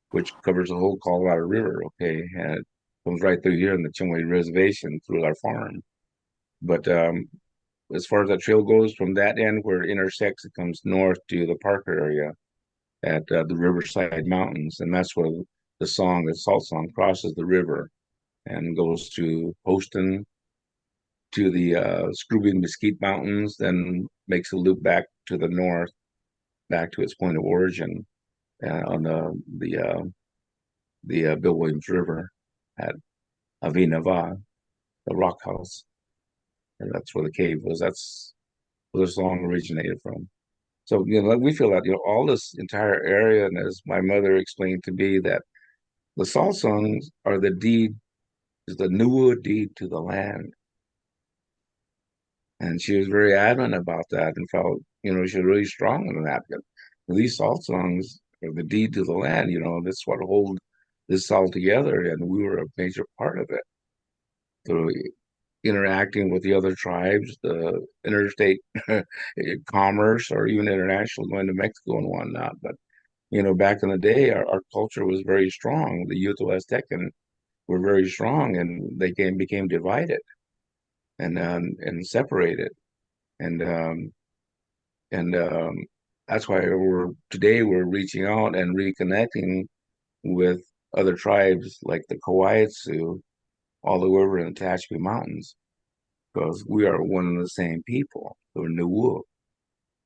which covers the whole Colorado River. Okay, and it comes right through here in the Chimway Reservation through our farm. But as far as that trail goes, from that end where it intersects, it comes north to the Parker area at the Riverside Mountains, and that's where the Salt Song, crosses the river and goes to Poston to the Scrooby Mesquite Mountains, then makes a loop back to the north, back to its point of origin on the Bill Williams River at Avinava, the Rock House, and that's where the cave was. That's where the song originated from. So, we feel that, all this entire area, and as my mother explained to me, that the salt songs are is the Nuwa deed to the land. And she was very adamant about that and felt, she was really strong on that. Because these salt songs are the deed to the land, that's what hold this all together. And we were a major part of it. So interacting with the other tribes, the interstate commerce, or even international, going to Mexico and whatnot. But back in the day, our culture was very strong. The Yuto Aztecan were very strong, and they became divided and separated, and and that's why we're reaching out and reconnecting with other tribes like the Kauai-Sioux all the way over in the Tehachapi Mountains because we are one and the same people. We're Nuwu.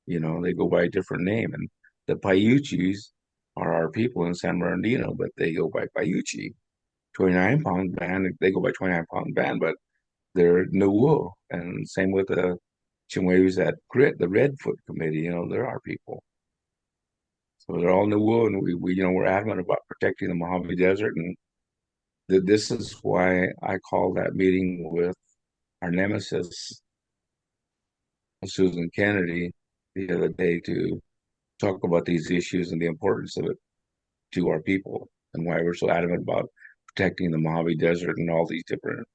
They go by a different name, and the Paiuchis are our people in San Bernardino, but they go by Paiuchi. 29 Pound Band, they go by 29 Pound Band, but they're Nuwu. And same with the Chimweus at Grit, the Redfoot Committee, they're our people. So they're all Nuwu, and we're adamant about protecting the Mojave Desert. And this is why I called that meeting with our nemesis, Susan Kennedy, the other day to talk about these issues and the importance of it to our people and why we're so adamant about protecting the Mojave Desert and all these different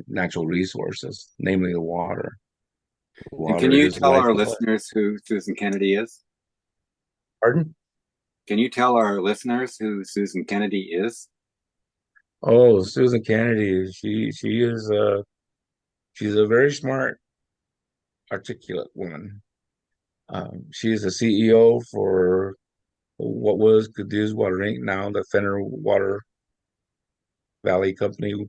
natural resources, namely the water. And can Water you is tell our lifeblood. listeners who Susan Kennedy is? Pardon? Can you tell our listeners who Susan Kennedy is? Oh, Susan Kennedy. She's a very smart, articulate woman. She's the CEO for what was Cadiz Water Inc., now the Fenner Water Valley Company,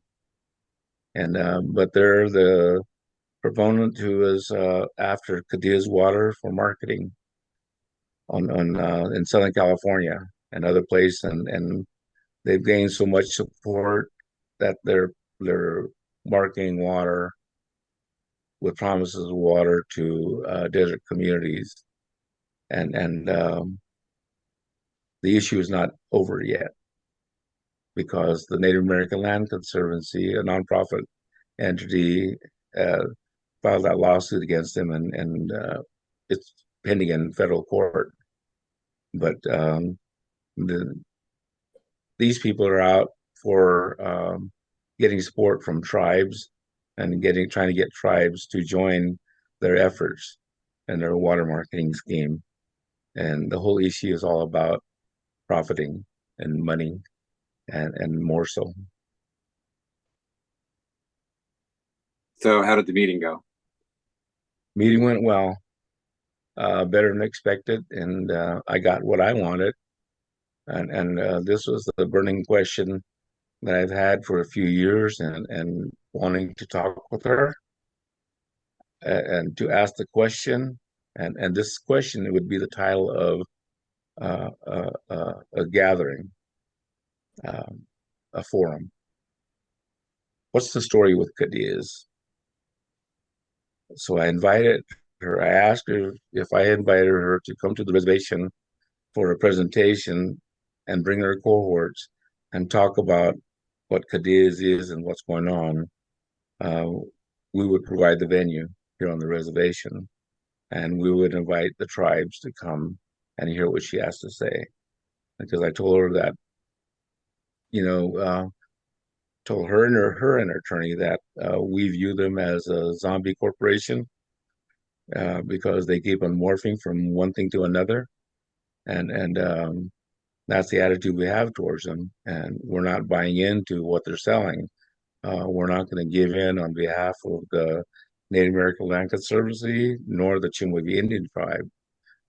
and but they're the proponent who is after Cadiz Water for marketing on in Southern California and other places, and they've gained so much support that they're marketing water with promises of water to desert communities, and the issue is not over yet because the Native American Land Conservancy, a nonprofit entity, uh, filed that lawsuit against them, and it's pending in federal court. But the, these people are out for getting support from tribes and trying to get tribes to join their efforts and their water marketing scheme. And the whole issue is all about profiting and money and more so. So how did the meeting go? Meeting went well, better than expected, and I got what I wanted. And this was the burning question that I've had for a few years, and wanting to talk with her and to ask the question. And this question would be the title of a gathering, um, a forum. What's the story with Cadiz? So I invited her. I asked her if I invited her to come to the reservation for a presentation and bring her cohorts and talk about what Cadiz is and what's going on. Uh, we would provide the venue here on the reservation, and we would invite the tribes to come and hear what she has to say. Because I told her that, you know, told her and her attorney that we view them as a zombie corporation because they keep on morphing from one thing to another, and that's the attitude we have towards them, and we're not buying into what they're selling. We're not going to give in on behalf of the Native American Land Conservancy nor the Chimwee Indian tribe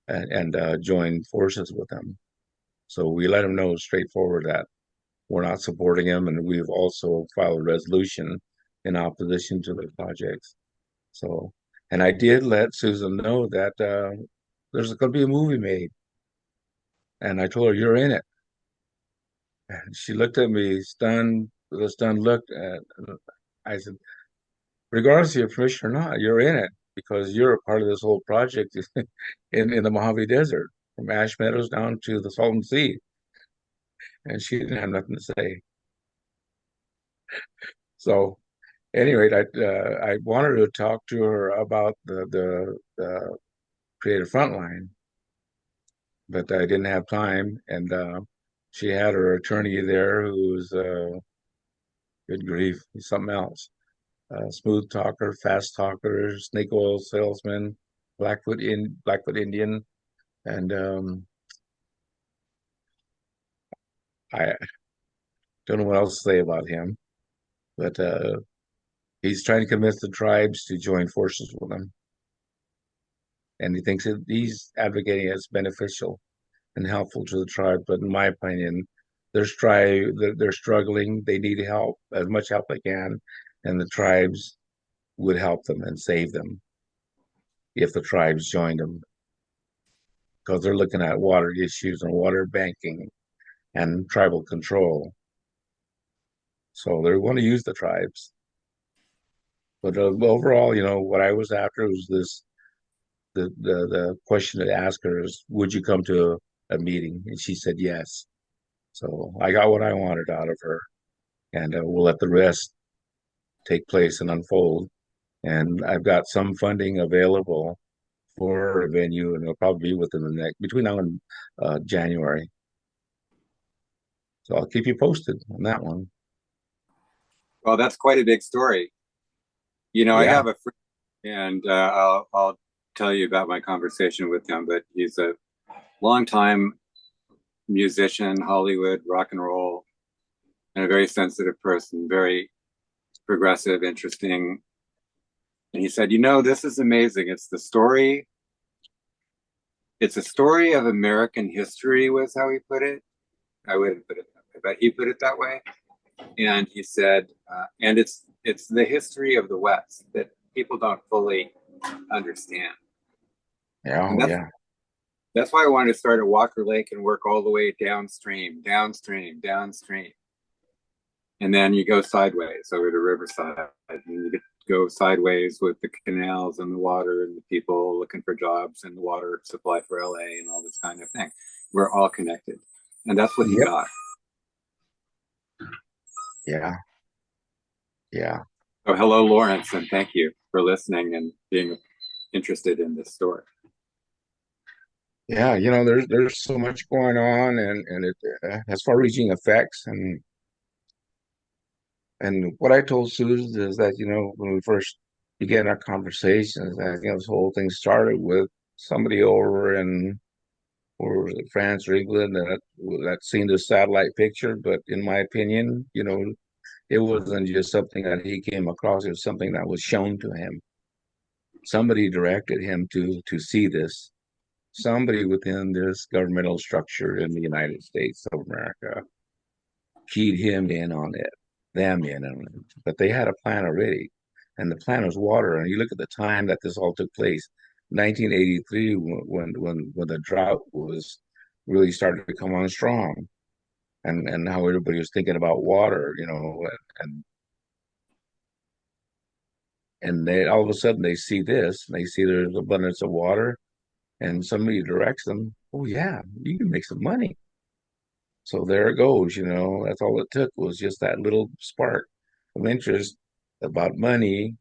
and join forces with them. So we let them know straightforward that we're not supporting them, and we've also filed a resolution in opposition to the projects. So, and I did let Susan know that there's going to be a movie made, and I told her you're in it. And she looked at me stunned with a stunned look. And I said, regardless of your permission or not, you're in it because you're a part of this whole project in the Mojave Desert, from Ash Meadows down to the Salton Sea. And she didn't have nothing to say. So anyway, I wanted to talk to her about the Creative Frontline, but I didn't have time. And she had her attorney there who's good grief, he's something else. Smooth talker, fast talker, snake oil salesman, Blackfoot Indian, and I don't know what else to say about him, but he's trying to convince the tribes to join forces with him, and he thinks that he's advocating as beneficial and helpful to the tribe. But in my opinion, they're struggling. They need help, as much help they can, and the tribes would help them and save them if the tribes joined them, because they're looking at water issues and water banking and tribal control. So they're going to use the tribes. But overall, what I was after was the question to ask her is, would you come to a meeting? And she said yes. So I got what I wanted out of her, and we'll let the rest take place and unfold. And I've got some funding available for a venue, and it'll probably be within between now and January. So I'll keep you posted on that one. Well, that's quite a big story. I Yeah. have a friend, and I'll tell you about my conversation with him. But he's a longtime musician, Hollywood, rock and roll, and a very sensitive person, very progressive, interesting. And he said, this is amazing. It's a story of American history, was how he put it. I wouldn't put it that way, but he put it that way. And he said, and it's the history of the West that people don't fully understand. Yeah. And Oh, yeah. that's why I wanted to start at Walker Lake and work all the way downstream, downstream, downstream. And then you go sideways over to Riverside, and you go sideways with the canals and the water and the people looking for jobs and the water supply for LA and all this kind of thing. We're all connected. And that's what he Yep. got. Yeah. Yeah. So hello, Lawrence, and thank you for listening and being interested in this story. Yeah, there's so much going on, and it has far-reaching effects. And what I told Susan is that when we first began our conversations, that this whole thing started with somebody over in, or was it France or England, that seen the satellite picture. But in my opinion, it wasn't just something that he came across; it was something that was shown to him. Somebody directed him to see this. Somebody within this governmental structure in the United States of America keyed him in on it, them in on it. But they had a plan already, and the plan was water. And you look at the time that this all took place, 1983, when the drought was really started to come on strong, and how everybody was thinking about water, and and they all of a sudden they see this, and they see there's abundance of water, and somebody directs them. Oh yeah, you can make some money. So there it goes, that's all it took was just that little spark of interest about money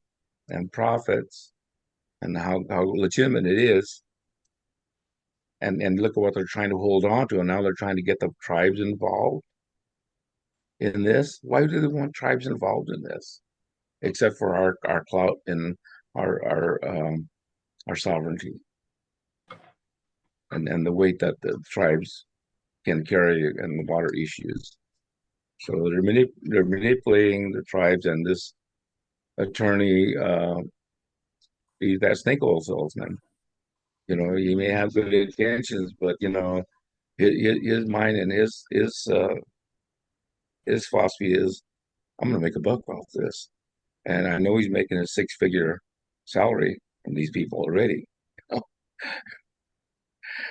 and profits and how legitimate it is. And look at what they're trying to hold on to. And now they're trying to get the tribes involved in this. Why do they want tribes involved in this? Except for our clout and our sovereignty and the weight that the tribes can carry in the water issues. So they're manipulating the tribes, and this attorney, he's that snake oil salesman. He may have good intentions, but his mind and his philosophy is, I'm going to make a buck off this, and I know he's making a six-figure salary from these people already. You know?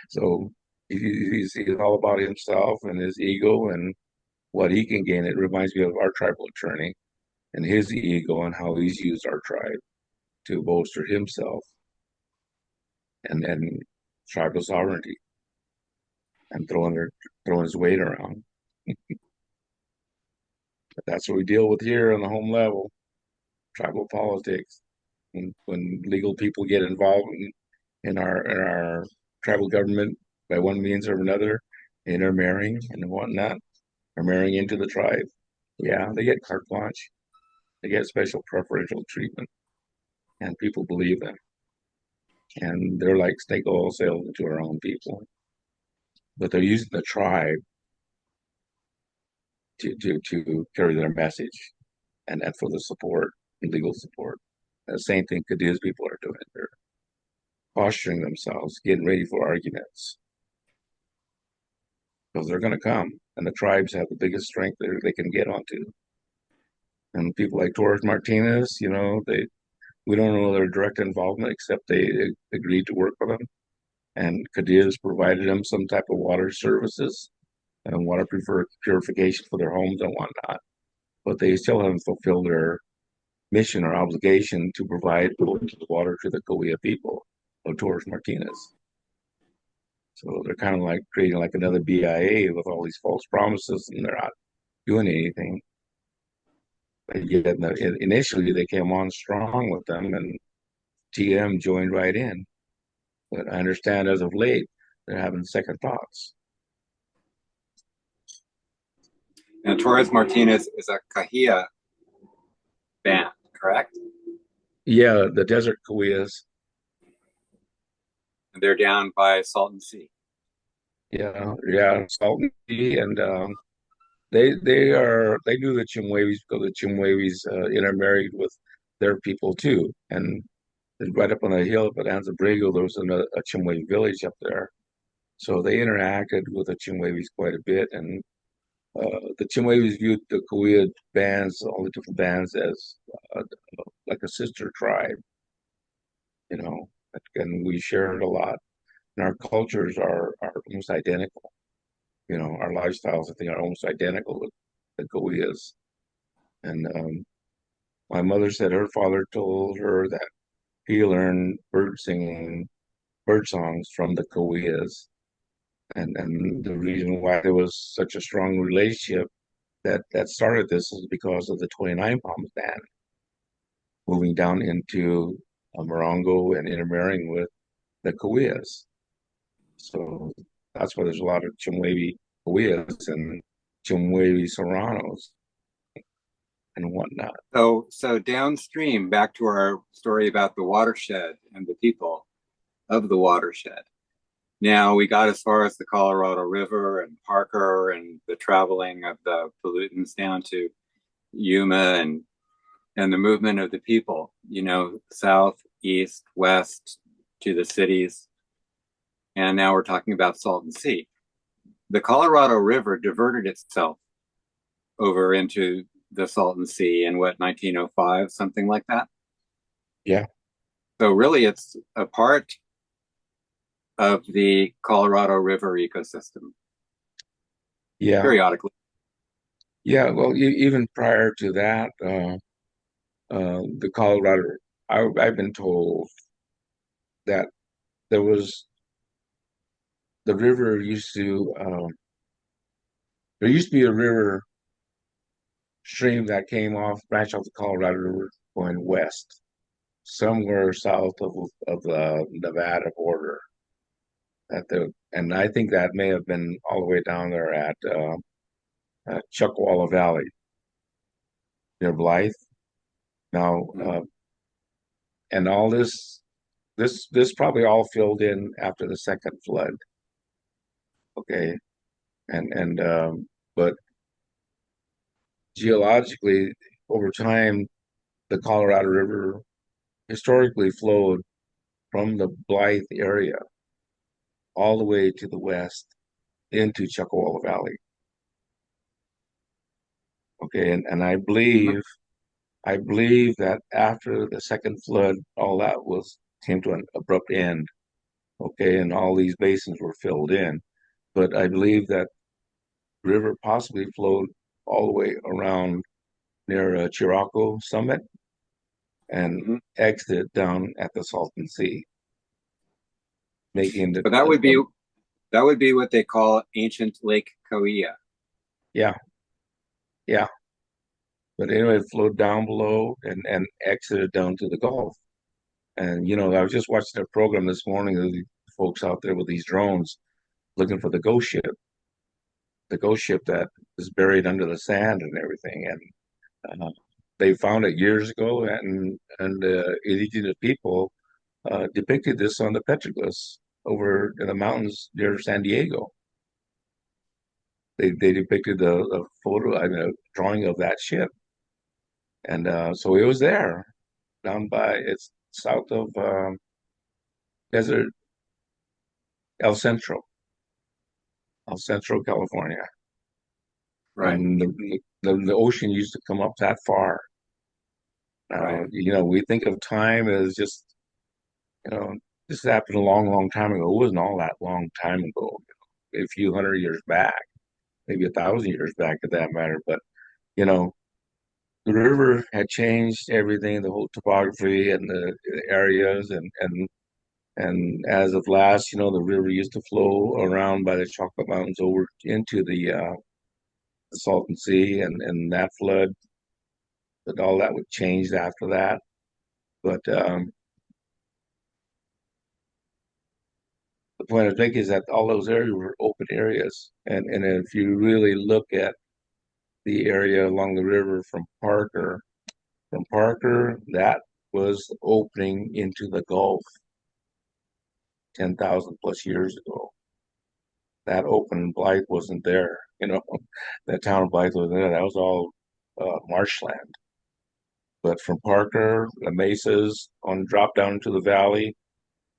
So he's all about himself and his ego and what he can gain. It reminds me of our tribal attorney and his ego and how he's used our tribe to bolster himself and tribal sovereignty and throwing his weight around. But that's what we deal with here on the home level, tribal politics. When legal people get involved in our tribal government by one means or another, intermarrying and whatnot, or marrying into the tribe, yeah, they get carte blanche. They get special preferential treatment, and people believe them. And they're like snake oil salesmen to our own people. But they're using the tribe to carry their message and for the support, legal support. The same thing Cadiz people are doing. They're posturing themselves, getting ready for arguments because they're going to come. And the tribes have the biggest strength they can get onto. And people like Torres Martinez, we don't know their direct involvement except they agreed to work with them. And Cadiz provided them some type of water services and water purification for their homes and whatnot. But they still haven't fulfilled their mission or obligation to provide water to the Cahuilla people of Torres Martinez. So they're kind of like creating like another BIA with all these false promises, and they're not doing anything. But yet, initially, they came on strong with them, and TM joined right in. But I understand as of late, they're having second thoughts. And Torres Martinez is a Kahia band, correct? Yeah, the desert Cahuillas. And they're down by Salton Sea. Yeah, Salton Sea, and they do the Chimwevis because the Chimwevis intermarried with their people too, and right up on the hill at Anza-Abrigo, there was a Chimwave village up there. So they interacted with the Chimwevis quite a bit, and the Chimwevis viewed the Cahuilla bands, all the different bands, as uh, like a sister tribe, you know, and we shared a lot. And our cultures are almost identical. Our lifestyles, I think, are almost identical with the Cahuillas. And my mother said her father told her that he learned bird songs from the Cahuillas. And the reason why there was such a strong relationship that started this is because of the 29 Palms band moving down into Morongo and intermarrying with the Cahuillas. So that's why there's a lot of Chimwavy Cahuillas and Chimwavy Serranos and whatnot. So downstream, back to our story about the watershed and the people of the watershed. Now we got as far as the Colorado River and Parker and the traveling of the pollutants down to Yuma and the movement of the people, south, east, west to the cities. And now we're talking about Salton Sea. The Colorado River diverted itself over into the Salton Sea in what, 1905, something like that. Yeah, So really it's a part of the Colorado River ecosystem yeah, periodically. yeah. Well, even prior to that, the Colorado, I've been told that there was the river used to there used to be a river stream that came off, branch off the Colorado River going west, somewhere south of the Nevada border. And I think that may have been all the way down there at Chuckwalla Valley near Blythe. Now, Mm-hmm. and all this probably all filled in after the second flood. Okay, and but geologically, over time, the Colorado River historically flowed from the Blythe area all the way to the west into Chuckwalla Valley. Okay, and I believe that after the second flood, all that was came to an abrupt end. Okay, and all these basins were filled in. But I believe that river possibly flowed all the way around near Chirocco Summit and Mm-hmm. exited down at the Salton Sea, making But that would be what they call ancient Lake Cahuilla. yeah, yeah. But anyway, it flowed down below and exited down to the Gulf. And I was just watching a program this morning of the folks out there with these drones looking for the ghost ship that is buried under the sand and everything. And they found it years ago, and indigenous people depicted this on the petroglyphs over in the mountains near San Diego. They depicted a photo, I mean, a drawing of that ship, and so it was there down by it's south of Desert El Centro, El Centro, California, Right, and the ocean used to come up that far. right. Now, we think of time as just, you know, this happened a long, long time ago. It wasn't all that long time ago, a few hundred years back, maybe 1,000 years back, for that matter. But you know, the river had changed everything, the whole topography and the areas, and as of last, the river used to flow around by the Chocolate Mountains over into the Salton Sea, and that flood, but all that would change after that. But the point I think is that all those areas were open areas, and if you really look at the area along the river from Parker, that was opening into the Gulf 10,000 plus years ago. That open Blythe wasn't there. That town of Blythe wasn't there. That was all marshland. But from Parker, the mesas on drop down into the valley,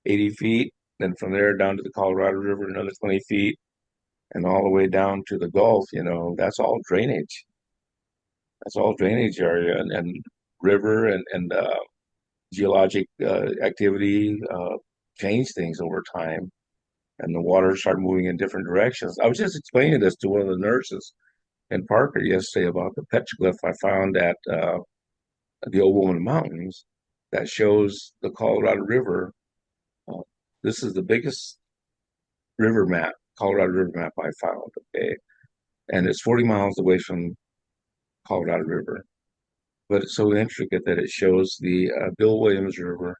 80 feet. Then from there down to the Colorado River, another 20 feet, and all the way down to the Gulf. That's all drainage. That's all drainage area and river and geologic activity change things over time, and the water started moving in different directions. I was just explaining this to one of the nurses in Parker yesterday about the petroglyph I found at the Old Woman Mountains that shows the Colorado River. Uh, this is the biggest river map, Colorado River map I found. Okay, and it's 40 miles away from Colorado River, but it's so intricate that it shows the Bill Williams River,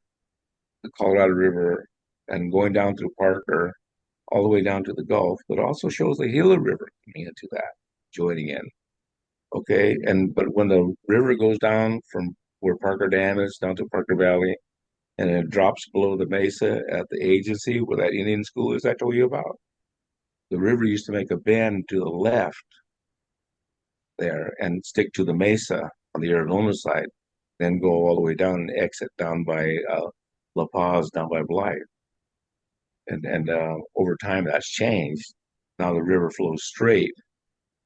the Colorado River, and going down through Parker all the way down to the Gulf, but also shows the Gila River coming into that, joining in. Okay, and but when the river goes down from where Parker Dam is down to Parker Valley, and it drops below the mesa at the agency where that Indian school is I told you about, the river used to make a bend to the left there and stick to the mesa on the Arizona side, then go all the way down and exit down by La Paz, down by Blythe. And over time that's changed. Now the river flows straight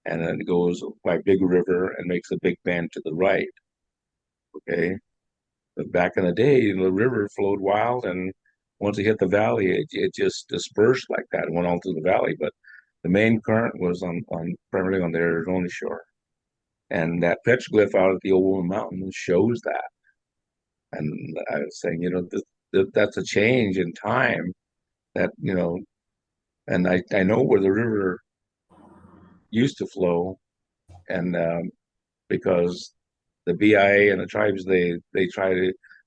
and then it goes by Big River and makes a big bend to the right. Okay. But back in the day, the river flowed wild, and once it hit the valley, it just dispersed like that, and went all through the valley. But the main current was on primarily on the Arizona shore. And that petroglyph out at the Old Woman Mountain shows that. And I was saying, that's a change in time that, and I know where the river used to flow, and because the BIA and the tribes they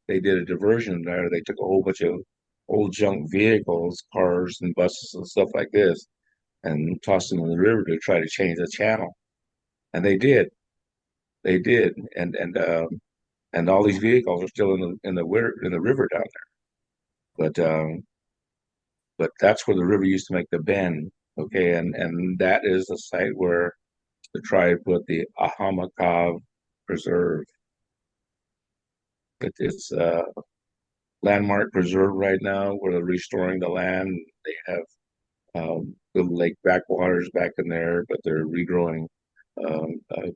did a diversion there. They took a whole bunch of old junk vehicles, cars and buses and stuff like this, and tossed them in the river to try to change the channel. And they did, and all these vehicles are still in the river down there. But that's where the river used to make the bend. Okay, and that is the site where the tribe put the Ahamakaw Preserve. It's a landmark preserve right now where they're restoring the land. They have the lake backwaters back in there, but they're regrowing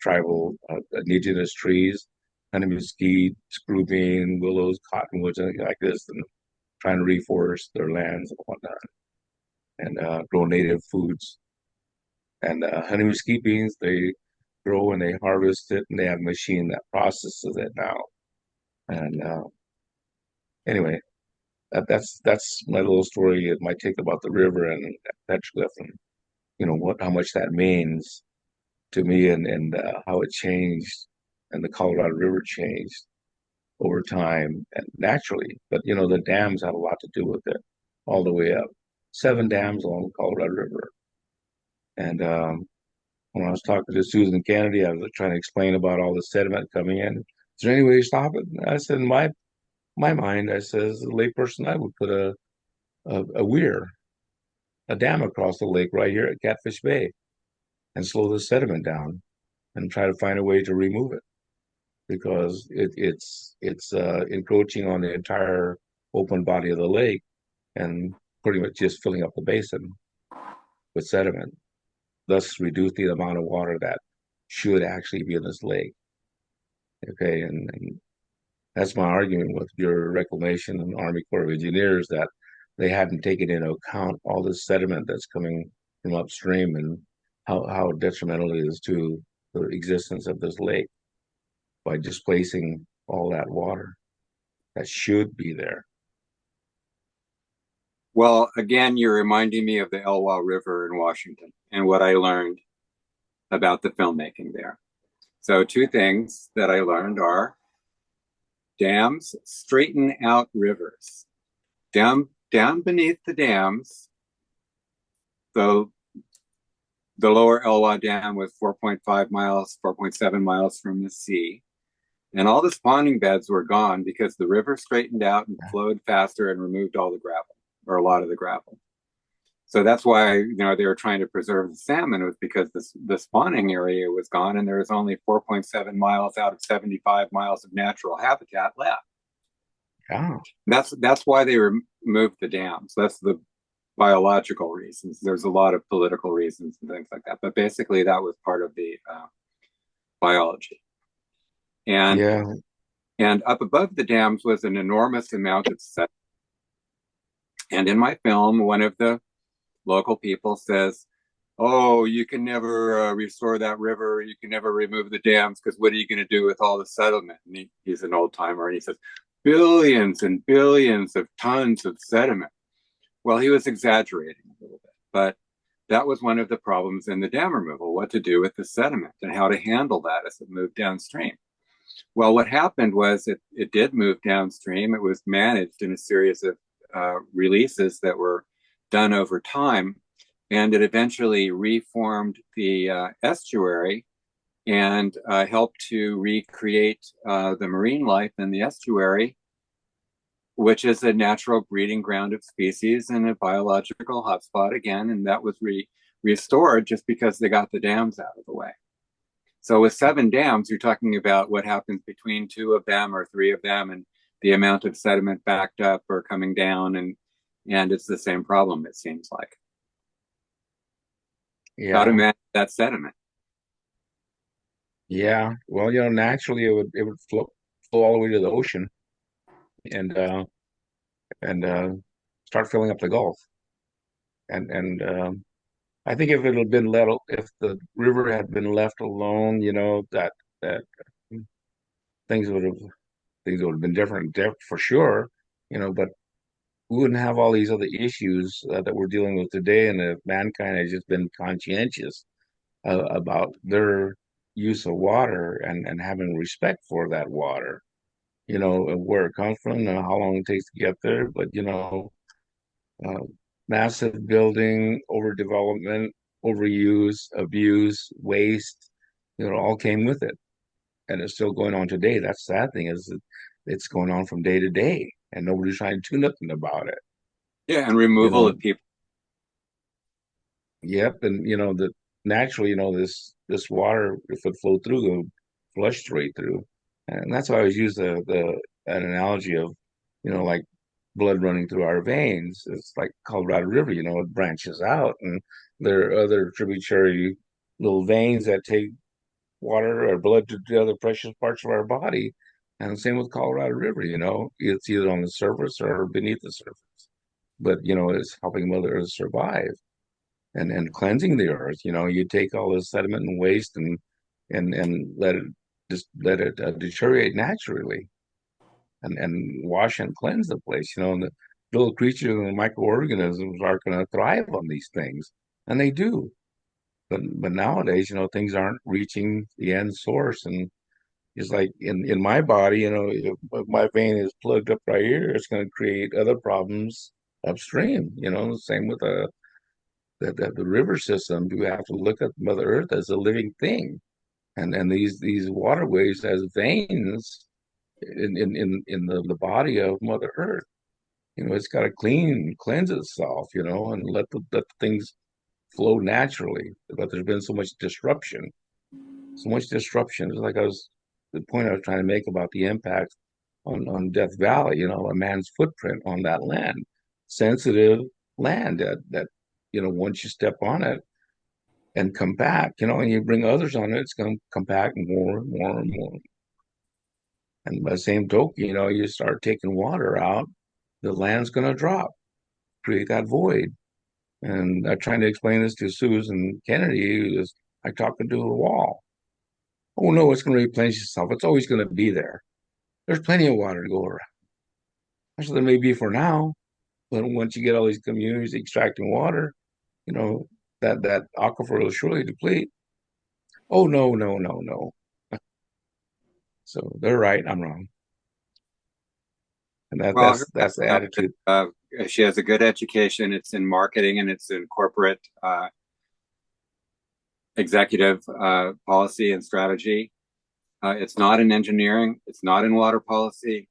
tribal indigenous trees, honey mesquite, screw bean, willows, cottonwoods, and like this, and trying to reforest their lands and whatnot, and grow native foods. And honey mesquite beans, they grow and they harvest it, and they have a machine that processes it now. And anyway, that's my little story, my take about the river and petroglyph, and what how much that means to me, and how it changed, and the Colorado River changed over time and naturally. But the dams had a lot to do with it, all the way up. 7 dams along the Colorado River, and when I was talking to Susan Kennedy, I was trying to explain about all the sediment coming in. Is there any way to stop it? I said, in my mind, I says, the layperson, I would put a weir, a dam across the lake right here at Catfish Bay, and slow the sediment down and try to find a way to remove it, because it's encroaching on the entire open body of the lake and pretty much just filling up the basin with sediment, thus reduce the amount of water that should actually be in this lake. Okay, and that's my argument with your reclamation and Army Corps of Engineers, that they hadn't taken into account all the sediment that's coming from upstream, and how detrimental it is to the existence of this lake by displacing all that water that should be there. Well, again, you're reminding me of the Elwha River in Washington and what I learned about the filmmaking there. So 2 things that I learned are: dams straighten out rivers. Down beneath the dams, the lower Elwha Dam was 4.5 miles, 4.7 miles from the sea. And all the spawning beds were gone because the river straightened out and flowed faster and removed all the gravel, or a lot of the gravel. So that's why they were trying to preserve the salmon, was because the spawning area was gone, and there was only 4.7 miles out of 75 miles of natural habitat left. Yeah. That's why they removed the dams. That's the biological reasons. There's a lot of political reasons and things like that, but basically that was part of the biology. And Yeah. and up above the dams was an enormous amount of sediment. And in my film, one of the local people says, "Oh, you can never restore that river. You can never remove the dams, because what are you going to do with all the sediment?" And he's an old timer, and he says, "Billions and billions of tons of sediment." Well, he was exaggerating a little bit, but that was one of the problems in the dam removal: what to do with the sediment and how to handle that as it moved downstream. Well, what happened was it did move downstream. It was managed in a series of releases that were done over time, and it eventually reformed the estuary and helped to recreate the marine life in the estuary, which is a natural breeding ground of species and a biological hotspot again. And that was restored just because they got the dams out of the way. So with 7 dams, you're talking about what happens between 2 of them or 3 of them, and the amount of sediment backed up or coming down, and it's the same problem, it seems like. How to Yeah. manage that sediment. Yeah. Well, naturally it would flow all the way to the ocean and start filling up the Gulf. And I think if it had been if the river had been left alone, that things would have things would have been different, for sure. But we wouldn't have all these other issues that we're dealing with today, and if mankind has just been conscientious about their use of water and having respect for that water, where it comes from and how long it takes to get there. But uh, massive building, overdevelopment, overuse, abuse, waste, all came with it. And it's still going on today. That's the sad thing is that it's going on from day to day and nobody's trying to do nothing about it. Yeah, and You removal know, of people. yep. And that naturally, this water, if it flowed through, it would flush straight through. And that's why I always use the an analogy of, like blood running through our veins. It's like Colorado River, it branches out, and there are other tributary little veins that take water or blood to the other precious parts of our body. And same with Colorado River, it's either on the surface or beneath the surface. But it's helping Mother Earth survive and cleansing the earth. You take all this sediment and waste and let it deteriorate naturally and wash and cleanse the place. And the little creatures and microorganisms are going to thrive on these things, and they do. But nowadays, things aren't reaching the end source, and it's like in my body, if my vein is plugged up right here, it's going to create other problems upstream. Same with the river system. You have to look at Mother Earth as a living thing, and these waterways as veins in the body of Mother Earth. It's got to cleanse itself, and let the things flow naturally. But there's been so much disruption, so much disruption. It's like the point I was trying to make about the impact on Death Valley, a man's footprint on that land, sensitive land that once you step on it and come back, and you bring others on it, it's going to come back more and more and more. And by the same token, you start taking water out, the land's going to drop, create that void. And I'm trying to explain this to Susan Kennedy, who is like talking to a wall. Oh no, it's going to replenish itself. It's always going to be there. There's plenty of water to go around. That's what there may be for now, but once you get all these communities extracting water, you know that aquifer will surely deplete. Oh no, no, no, no. So they're right, I'm wrong, and that Well, that's her that's the background, attitude. she has a good education. It's in marketing and it's in corporate executive policy and strategy. It's not in engineering. It's not in water policy.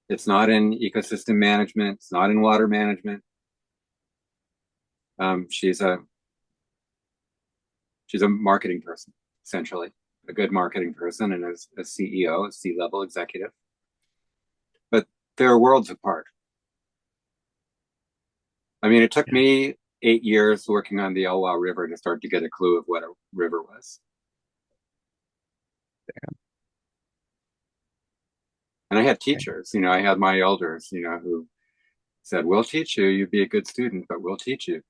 It's not in ecosystem management. It's not in water management. She's a marketing person, essentially, a good marketing person, and as a CEO, a C-level executive. But they're worlds apart. I mean, it took Yeah, me 8 years working on the Elwha River to start to get a clue of what a river was. And I had teachers, I had my elders, who said, "We'll teach you. You'd be a good student, but we'll teach you."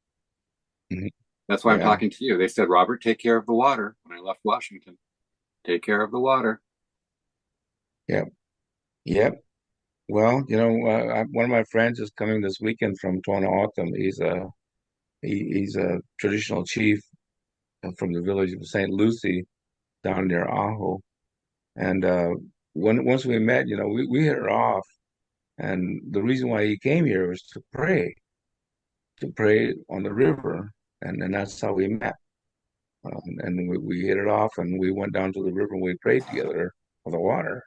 mhm. That's why I'm Yeah, talking to you. They said, "Robert, take care of the water." When I left Washington, take care of the water. yep, yep. Well, one of my friends is coming this weekend from Tohono. He's a traditional chief from the village of St. Lucie down near Aho. And once we met, we hit it off. And the reason why he came here was to pray, to pray on the river, and that's how we met. And we hit it off, and we went down to the river and we prayed together on the water,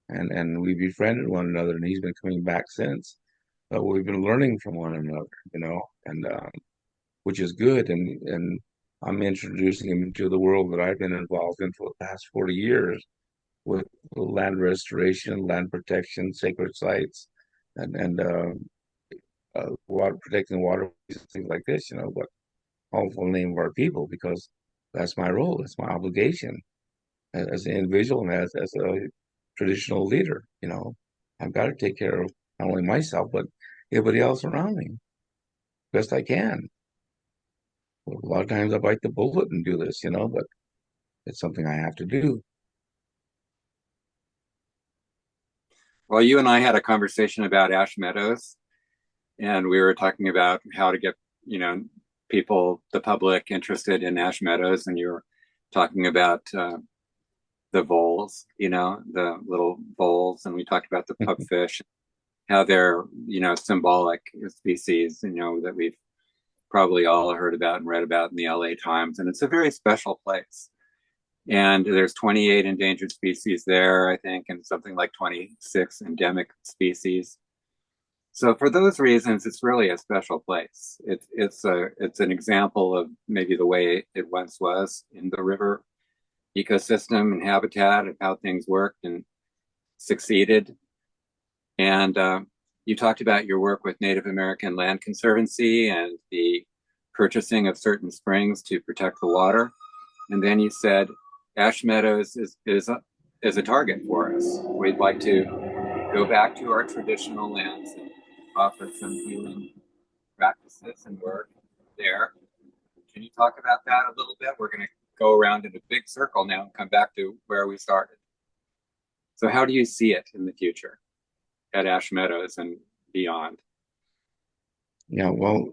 and we befriended one another. And he's been coming back since. But we've been learning from one another, and which is good. And I'm introducing him to the world that I've been involved in for the past 40 years with land restoration, land protection, sacred sites, and water protecting waterways, things like this. But all for the name of our people, because that's my role, it's my obligation as an individual and as a traditional leader. I've got to take care of not only myself but everybody else around me best I can. A lot of times I bite the bullet and do this, but it's something I have to do. Well, you and I had a conversation about Ash Meadows, and we were talking about how to get, you know, people, the public interested in Ash Meadows, and you were talking about the voles, the little voles, and we talked about the pupfish, how they're, symbolic species, that we've probably all heard about and read about in the LA Times, and it's a very special place. And there's 28 endangered species there, I think, and something like 26 endemic species. So for those reasons, it's really a special place. It's an example of maybe the way it once was in the river ecosystem and habitat, and how things worked and succeeded. And you talked about your work with Native American Land Conservancy and the purchasing of certain springs to protect the water. And then you said Ash Meadows is a target for us. We'd like to go back to our traditional lands and offer some healing practices and work there. Can you talk about that a little bit? We're going to go around in a big circle now and come back to where we started. So how do you see it in the future at Ash Meadows and beyond? Yeah, well,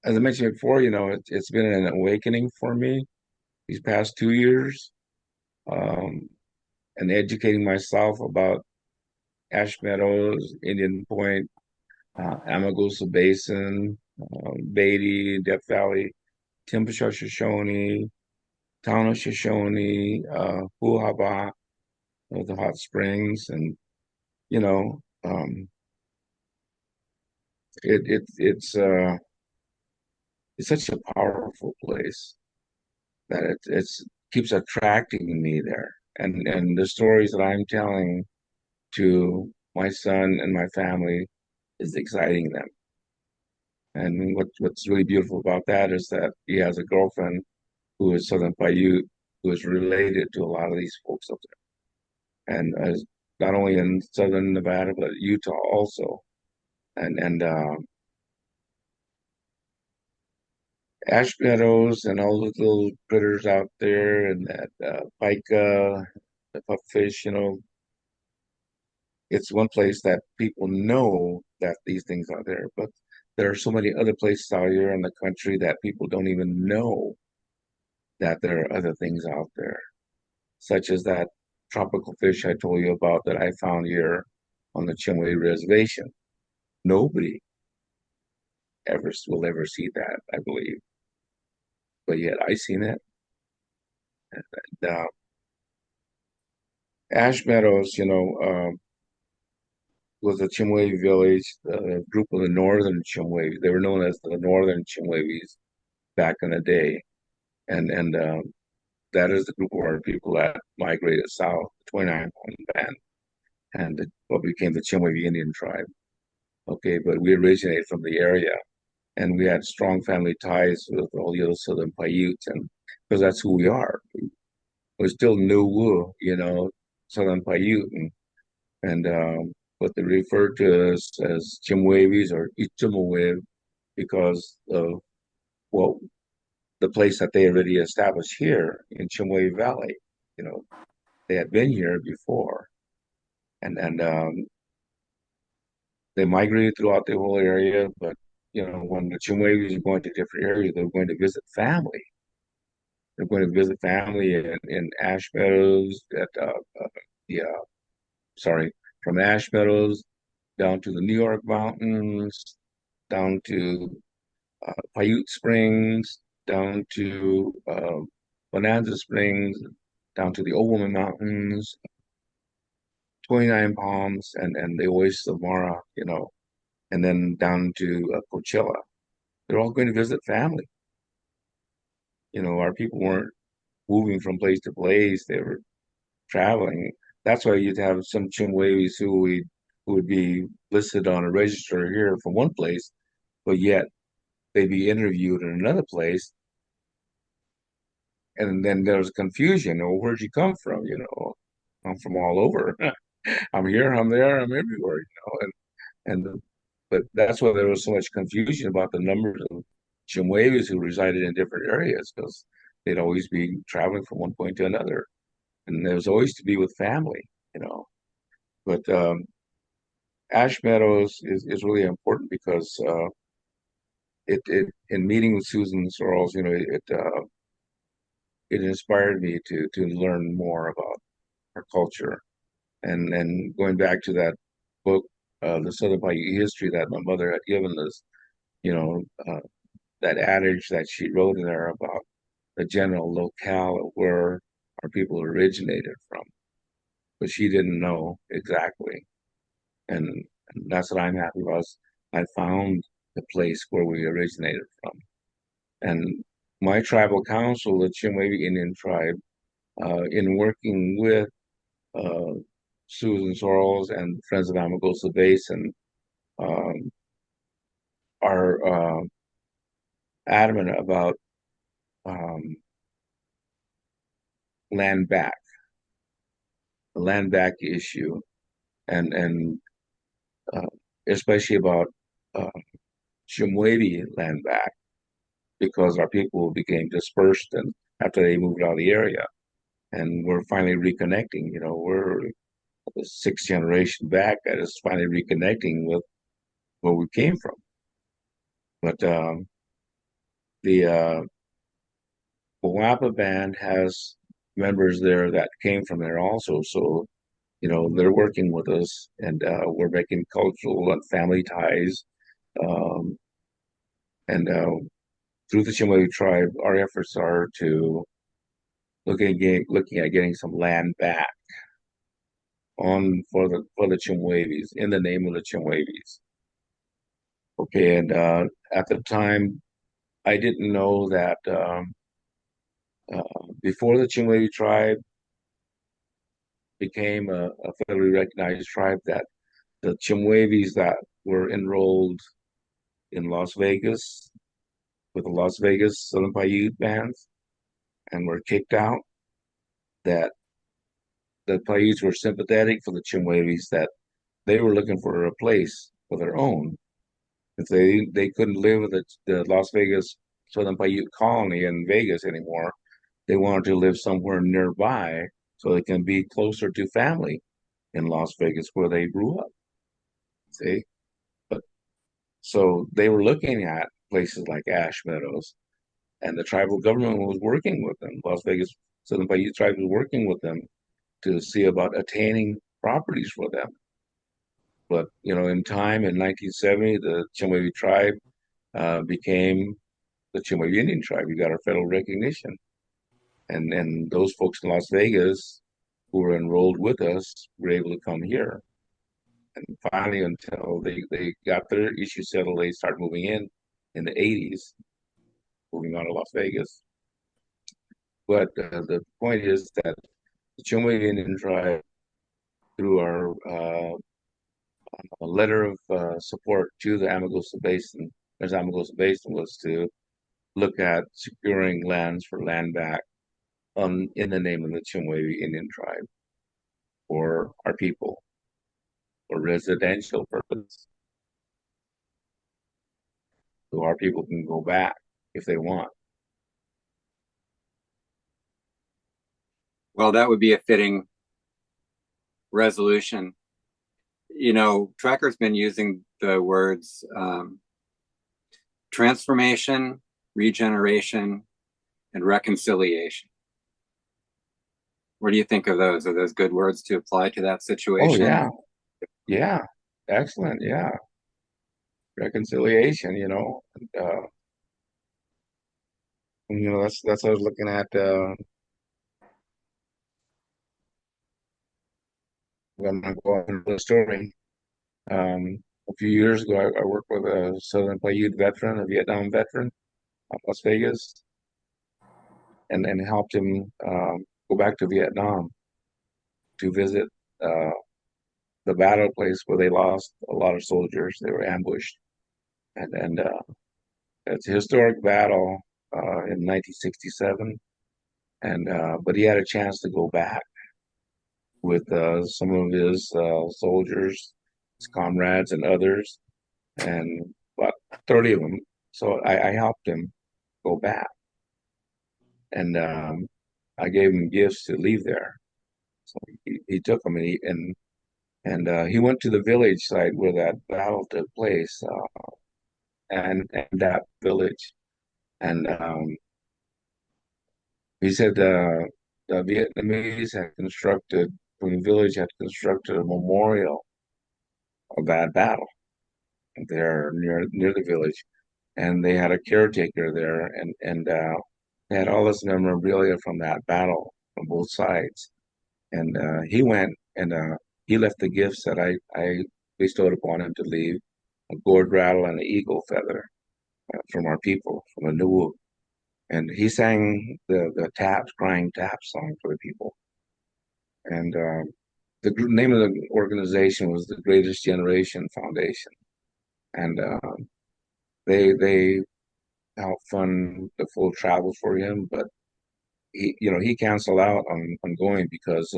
as I mentioned before, it's been an awakening for me these past 2 years, um, and educating myself about Ash Meadows, Indian Point, Amagosa Basin, Beatty, Death Valley, Timbisha Shoshone, Town of Shoshone, Huahaba, the hot springs, and you know, um, it's such a powerful place that it's keeps attracting me there, and the stories that I'm telling to my son and my family is exciting them. And what's really beautiful about that is that he has a girlfriend who is Southern Paiute, who is related to a lot of these folks up there, and not only in Southern Nevada but Utah also. And Ash Meadows and all the little critters out there, and that pika, the pupfish, it's one place that people know that these things are there, but there are so many other places out here in the country that people don't even know that there are other things out there, such as that tropical fish I told you about that I found here on the Chimway Reservation. Nobody will ever see that, I believe, but yet I seen it. And, Ash Meadows, was a Chimway village, a group of the Northern Chimway. They were known as the Northern Chimways back in the day, and that is the group of our people that migrated south, the 29-point band, and what became the Chimway Indian tribe. Okay, but we originated from the area, and we had strong family ties with all the other Southern Paiutes, and because that's who we are. We're still Nuwu, Southern Paiute, and but they refer to us as Chimways or Ichimawib because of, well, the place that they already established here in Chimway Valley. You know, they had been here before, and they migrated throughout the whole area. But when the Chimways are going to different areas, they're going to visit family. They're going to visit family in Ash Meadows at yeah, sorry, from Ash Meadows down to the New York mountains, down to Paiute Springs, down to Bonanza Springs, down to the Overland Mountains, 29 Palms, and the Oasis of Mara, and then down to Coachella. They're all going to visit family. Our people weren't moving from place to place; they were traveling. That's why you'd have some Chimwevis who would be listed on a register here from one place, but yet they'd be interviewed in another place, and then there's confusion. Oh, where'd you come from? I'm from all over. I'm here, I'm there, I'm everywhere. But that's why there was so much confusion about the numbers of Chimwevis who resided in different areas because they'd always be traveling from one point to another, and there was always to be with family, you know. But Ash Meadows is really important because it in meeting with Susan Sorrells, it inspired me to learn more about our culture and going back to that book, the Southern Paiute history that my mother had given us, you know, uh, that adage that she wrote in there about the general locale of where our people originated from, but she didn't know exactly, and, and that's what I'm happy about. I found the place where we originated from, and my tribal council, the Chemehuevi Indian tribe, in working with uh, Susan Sorrells and Friends of Amargosa Basin, um, are adamant about um, land back, the land back issue, and uh, especially about uh, Chemehuevi land back, because our people became dispersed and after they moved out of the area, and we're finally reconnecting. We're the sixth generation back that is finally reconnecting with where we came from. But the Wapa band has members there that came from there also. So, they're working with us and we're making cultural and family ties. Um, and through the Chemehuevi tribe, our efforts are to looking at getting some land back on for the Chemehuevis in the name of the Chemehuevis. Okay, and at the time, I didn't know that uh, before the Chemehuevi tribe became a federally recognized tribe, that the Chemehuevis that were enrolled in Las Vegas with the Las Vegas Southern Paiute bands and were kicked out, that the Paiutes were sympathetic for the Chemehuevis, that they were looking for a place for their own. If they couldn't live with the Las Vegas Southern Paiute colony in Vegas anymore, they wanted to live somewhere nearby so they can be closer to family in Las Vegas where they grew up. See? But so they were looking at places like Ash Meadows, and the tribal government was working with them. Las Vegas Southern Paiute tribe was working with them to see about attaining properties for them. But in time in 1970, the Chemehuevi tribe became the Chemehuevi Indian tribe. We got our federal recognition, and those folks in Las Vegas who were enrolled with us were able to come here. And finally, until they got their issue settled, they started moving in the 80s, moving on to Las Vegas. But the point is that the Chemehuevi Indian tribe, through our letter of support to the Amargosa Basin, there's Amargosa Basin, was to look at securing lands for land back in the name of the Chemehuevi Indian tribe for our people for residential purpose, so our people can go back if they want. Well, that would be a fitting resolution. Tracker's been using the words transformation, regeneration, and reconciliation. What do you think of those? Are those good words to apply to that Oh situation? yeah, yeah, excellent, yeah. reconciliation, that's what I was looking at when I'm going into the story. A few years ago, I worked with a Southern Paiute veteran, a Vietnam veteran, out Las Vegas, and helped him go back to Vietnam to visit uh, the battle place where they lost a lot of soldiers. They were ambushed, and it's a historic battle in 1967. And but he had a chance to go back with some of his soldiers, his comrades, and others, and about 30 of them. So I helped him go back, and I gave him gifts to leave there. So he took them, and he went to the village site where that battle took place, and that village, and he said the Vietnamese had constructed, from the village had constructed a memorial of that battle there near the village, and they had a caretaker there, and they had all this memorabilia from that battle from both sides. And he went and he left the gifts that I bestowed upon him to leave, a gourd rattle and an eagle feather from our people, from the New. And he sang the taps, crying tap song for the people. And the name of the organization was the Greatest Generation Foundation. And they helped fund the full travel for him, but he canceled out on going because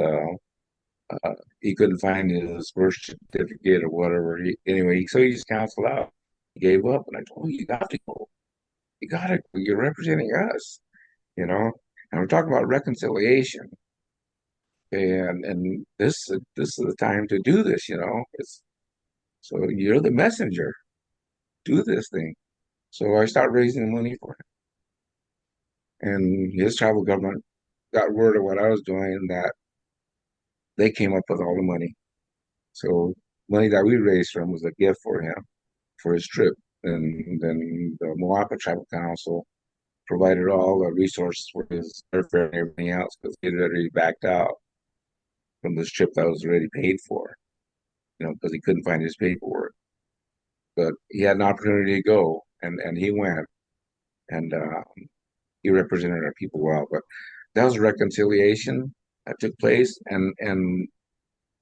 he couldn't find his birth certificate or whatever. So he just canceled out. He gave up, and I told him, "You got to go. You got to. You're representing us, you know." And we're talking about reconciliation, and this is the time to do this. So you're the messenger. Do this thing. So I started raising money for him, and his tribal government got word of what I was doing, and that they came up with all the money. So money that we raised for him was a gift for him for his trip. And then the Moapa Tribal Council provided all the resources for his airfare and everything else because he had already backed out from this trip that was already paid for, because he couldn't find his paperwork. But he had an opportunity to go, and he went, and he represented our people well. But that was a reconciliation that took place, and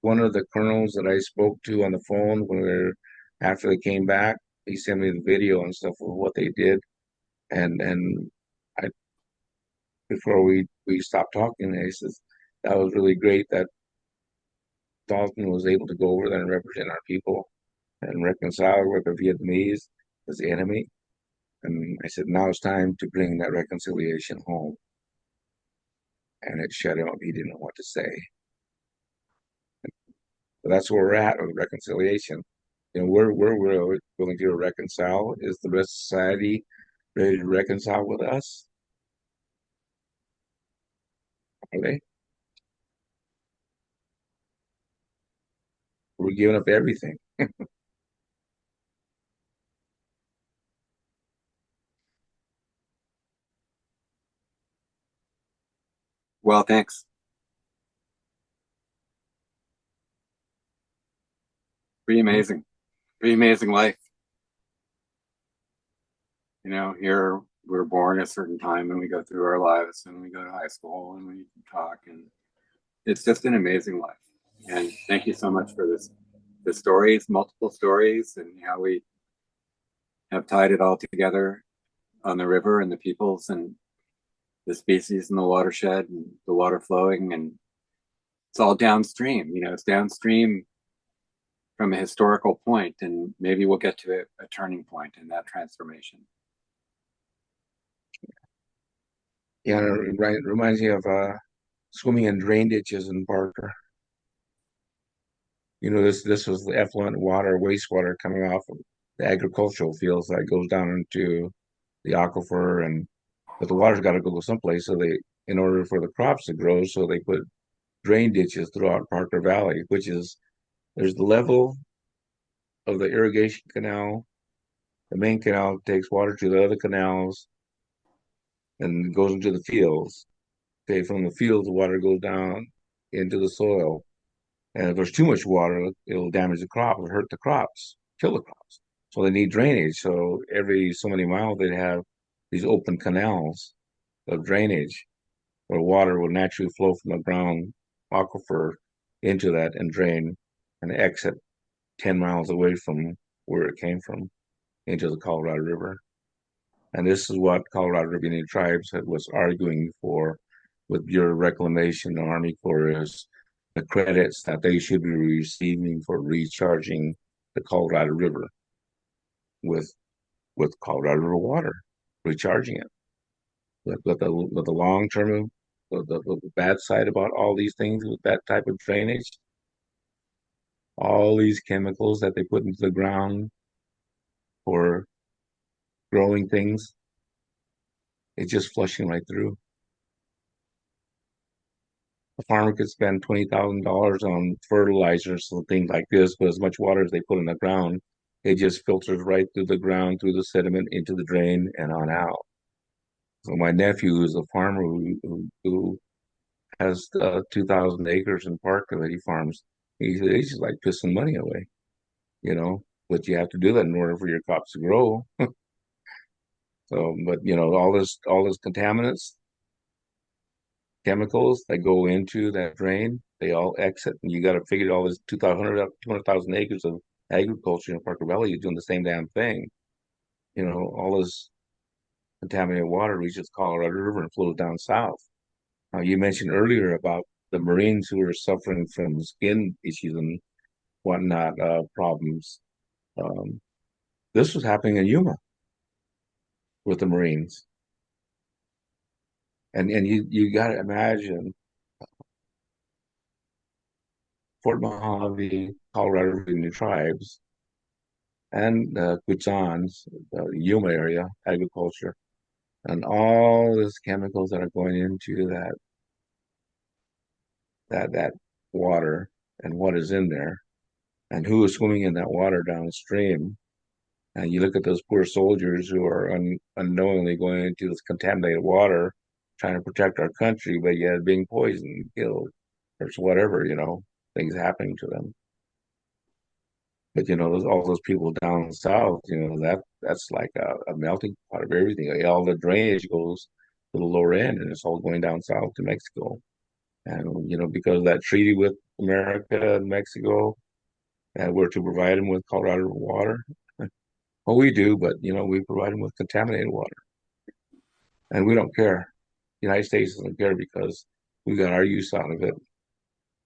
one of the colonels that I spoke to on the phone after they came back, he sent me the video and stuff of what they did, and I before we stopped talking, he says that was really great that Dalton was able to go over there and represent our people and reconcile with the Vietnamese as the enemy. And I said, now it's time to bring that reconciliation home. And it shut him up. He didn't know what to say. But that's where we're at with reconciliation. We're willing to reconcile. Is the rest of society ready to reconcile with us? Are they? We're giving up everything. Well, thanks. Pretty amazing. Pretty amazing life. Here we're born at a certain time and we go through our lives and we go to high school and we talk, and it's just an amazing life. And thank you so much for the stories, multiple stories, and how we have tied it all together on the river and the peoples and the species in the watershed and the water flowing. And it's all downstream. It's downstream from a historical point, and maybe we'll get to a turning point in that transformation. Yeah, it reminds me of swimming in drain ditches in Parker. This was the effluent water, wastewater coming off of the agricultural fields that goes down into the aquifer, but the water's got to go someplace. So in order for the crops to grow, so they put drain ditches throughout Parker Valley, there's the level of the irrigation canal, The main canal takes water to the other canals and goes into the fields. Okay, from the fields, the water goes down into the soil. And if there's too much water, it'll damage the crop, it'll hurt the crops, kill the crops. So they need drainage. So every so many miles, they'd have these open canals of drainage where water will naturally flow from the ground aquifer into that and drain and exit 10 miles away from where it came from into the Colorado River. And this is what Colorado River Indian Tribes was arguing for with Bureau of Reclamation and Army Corps is the credits that they should be receiving for recharging the Colorado River with Colorado River water, recharging it. But the long term, the bad side about all these things with that type of drainage, all these chemicals that they put into the ground for growing things, it's just flushing right through. A farmer could spend $20,000 on fertilizers and things like this, but as much water as they put in the ground, it just filters right through the ground, through the sediment, into the drain, and on out. So my nephew is a farmer who has 2,000 acres in Parker that he farms. He's just like pissing money away, you know. But you have to do that in order for your crops to grow. So, but all this contaminants, chemicals that go into that drain, they all exit, and you got to figure all this 200,000 acres of agriculture in Parker Valley. You're doing the same damn thing. All this contaminated water reaches Colorado River and flows down south. You mentioned earlier about the Marines who are suffering from skin issues and whatnot problems. Um, this was happening in Yuma with the Marines, and you got to imagine Fort Mojave, Colorado Indian tribes, and Kuchans, the Yuma area agriculture, and all these chemicals that are going into that water and what is in there and who is swimming in that water downstream. And you look at those poor soldiers who are unknowingly going into this contaminated water, trying to protect our country, but yet being poisoned, killed, or whatever, things happening to them. But all those people down south, that's like a melting pot of everything. All the drainage goes to the lower end, and it's all going down south to Mexico. And because of that treaty with America and Mexico, and we're to provide them with Colorado water. Well, we do, but we provide them with contaminated water, and we don't care. The United States doesn't care because we got our use out of it.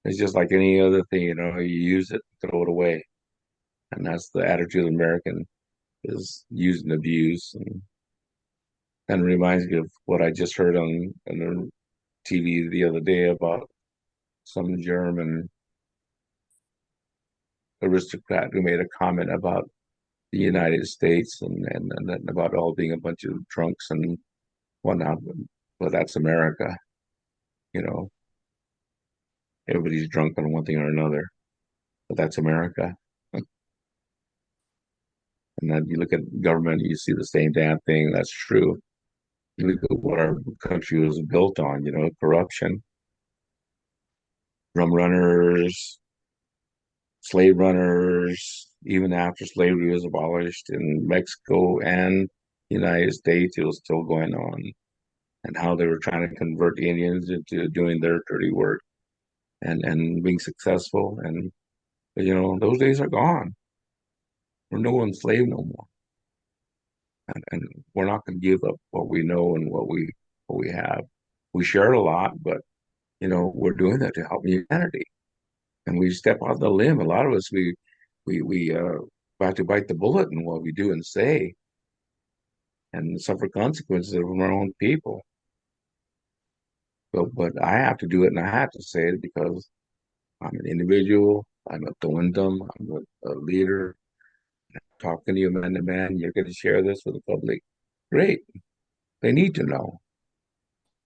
It's just like any other thing, you use it, throw it away, and that's the attitude of the American is use and abuse, and kind of reminds me of what I just heard on the TV the other day about some German aristocrat who made a comment about the United States and about all being a bunch of drunks and whatnot. But that's America, you know. Everybody's drunk on one thing or another, but that's America. And then you look at government, you see the same damn thing. That's true. You look at what our country was built on, corruption, rum runners, slave runners. Even after slavery was abolished in Mexico and United States, it was still going on. And how they were trying to convert the Indians into doing their dirty work and being successful. And those days are gone. We're no one's slave no more. And we're not going to give up what we know and what we have. We shared a lot, but we're doing that to help humanity. And we step out the limb. A lot of us we have to bite the bullet in what we do and say and suffer consequences from our own people. But I have to do it and I have to say it because I'm an individual. I'm a Dwendum. I'm a leader. Talking to you man to man. You're going to share this with the public. Great. They need to know.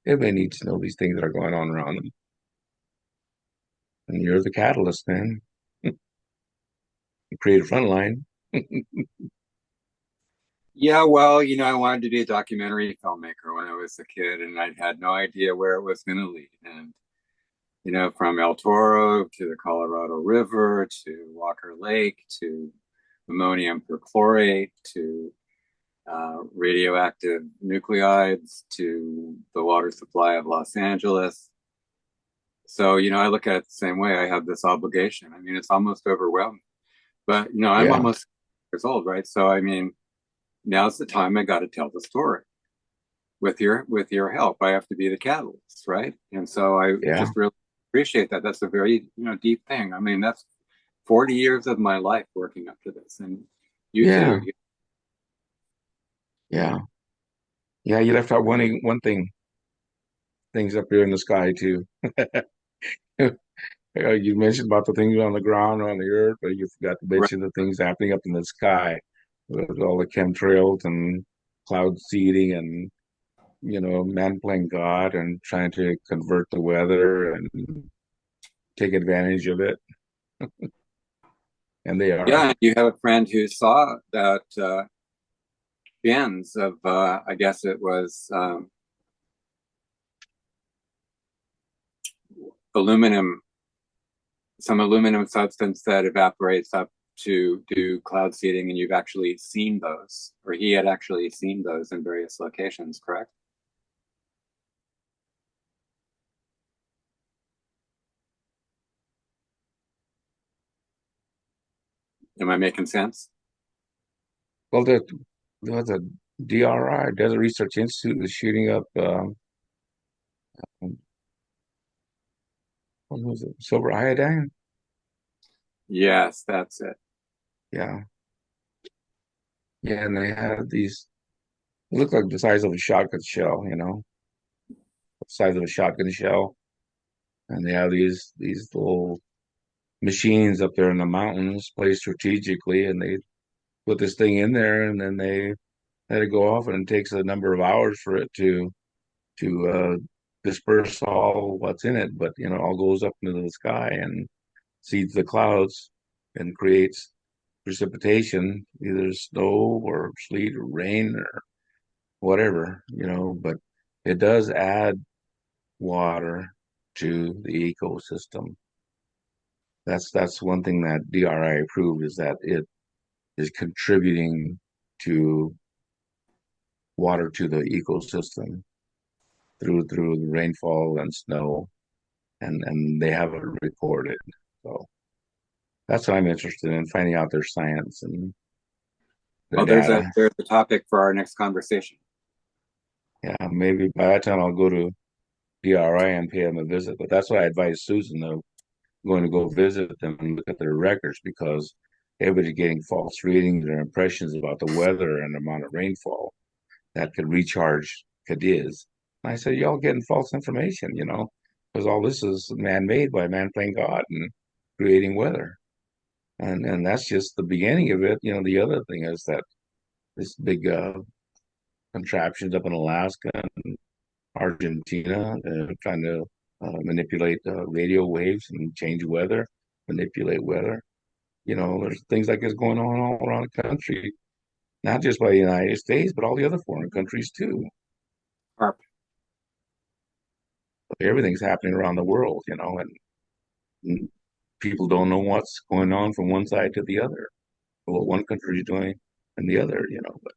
Everybody needs to know these things that are going on around them. And you're the catalyst, man. You create a front line. Yeah, well, I wanted to be a documentary filmmaker when I was a kid, and I had no idea where it was going to lead. And, from El Toro to the Colorado River to Walker Lake to ammonium perchlorate to radioactive nuclides to the water supply of Los Angeles. So, I look at it the same way. I have this obligation. I mean, it's almost overwhelming, but, I'm Yeah, almost years old, right? So, I mean, now's the time I got to tell the story with your help. I have to be the catalyst, right? And so I yeah, just really appreciate that. That's a very, deep thing. I mean, that's 40 years of my life working up to this. And you yeah, too. yeah, yeah. You left out one thing, things up here in the sky too. You mentioned about the things on the ground on the earth, but you forgot to Right. mention the things happening up in the sky with all the chemtrails and cloud seeding and man playing God and trying to convert the weather and take advantage of it. And they are. Yeah, you have a friend who saw that bins of, I guess it was aluminum, some aluminum substance that evaporates up to do cloud seeding, and you've actually seen those, or he had actually seen those in various locations, correct? Am I making sense? Well, the DRI, Desert Research Institute, is shooting up, what was it, silver iodine? Yes, that's it. Yeah. Yeah, and they have these, they look like the size of a shotgun shell, the size of a shotgun shell. And they have these little machines up there in the mountains placed strategically, and they put this thing in there, and then they let it go off, and it takes a number of hours for it to disperse all what's in it, but all goes up into the sky and seeds the clouds and creates precipitation, either snow or sleet or rain or whatever, but it does add water to the ecosystem. That's one thing that DRI approved, is that it is contributing to water to the ecosystem through the rainfall and snow, and they have it recorded. So that's what I'm interested in, finding out their science and the Well, there's a data. there's a topic for our next conversation. Yeah, maybe by that time I'll go to DRI and pay them a visit. But that's why I advise Susan, though, going to go visit them and look at their records, because everybody's getting false readings or impressions about the weather and the amount of rainfall that could recharge Cadiz. And I said, y'all getting false information, because all this is man-made by man playing God and creating weather. And that's just the beginning of it. The other thing is that this big contraptions up in Alaska and Argentina, trying to manipulate radio waves and change weather, manipulate weather. There's things like this going on all around the country, not just by the United States, but all the other foreign countries too. Harp. Everything's happening around the world, and people don't know what's going on from one side to the other, what one country is doing and the other, but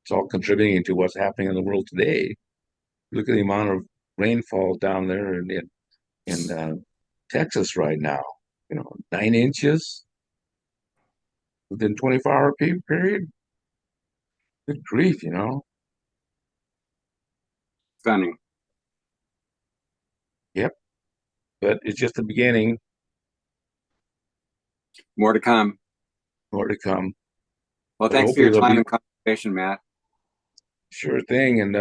it's all contributing to what's happening in the world today. Look at the amount of rainfall down there in Texas right now. 9 inches within 24-hour period. Good grief. Stunning. Yep. But it's just the beginning. More to come. More to come. Well, But thanks for hopefully your there'll time be and conversation, Matt. sure thing, and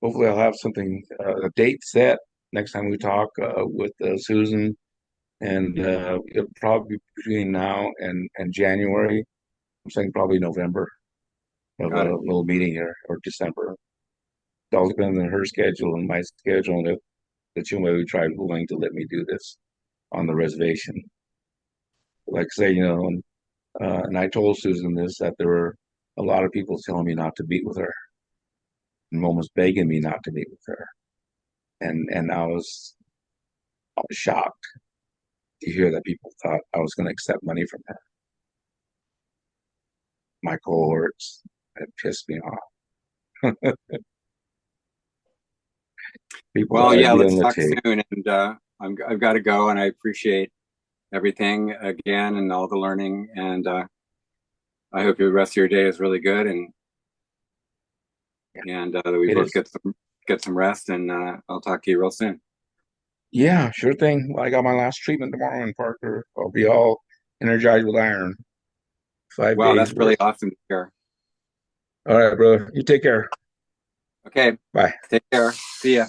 hopefully I'll have something a date set next time we talk with Susan, and it'll probably be between now and January. I'm saying probably November of Got a it. little meeting here, or December. It all depends on her schedule and my schedule, and if the Chumwe tribe is willing to let me do this on the reservation. Like I say, and I told Susan this, that there were a lot of people telling me not to meet with her and almost begging me not to meet with her. And I was shocked to hear that people thought I was going to accept money from her. My cohorts, it pissed me off. People Well, thought I'd yeah, be let's on the talk tape. soon. And I've got to go, and I appreciate everything again and all the learning. And I hope the rest of your day is really good, and that we It both is. get some rest. And I'll talk to you real soon. Yeah, sure thing. Well, I got my last treatment tomorrow in Parker. I'll be all energized with iron. Five Wow, days that's really worth. awesome to hear. All right, brother. You take care. Okay, Bye. take care. See ya.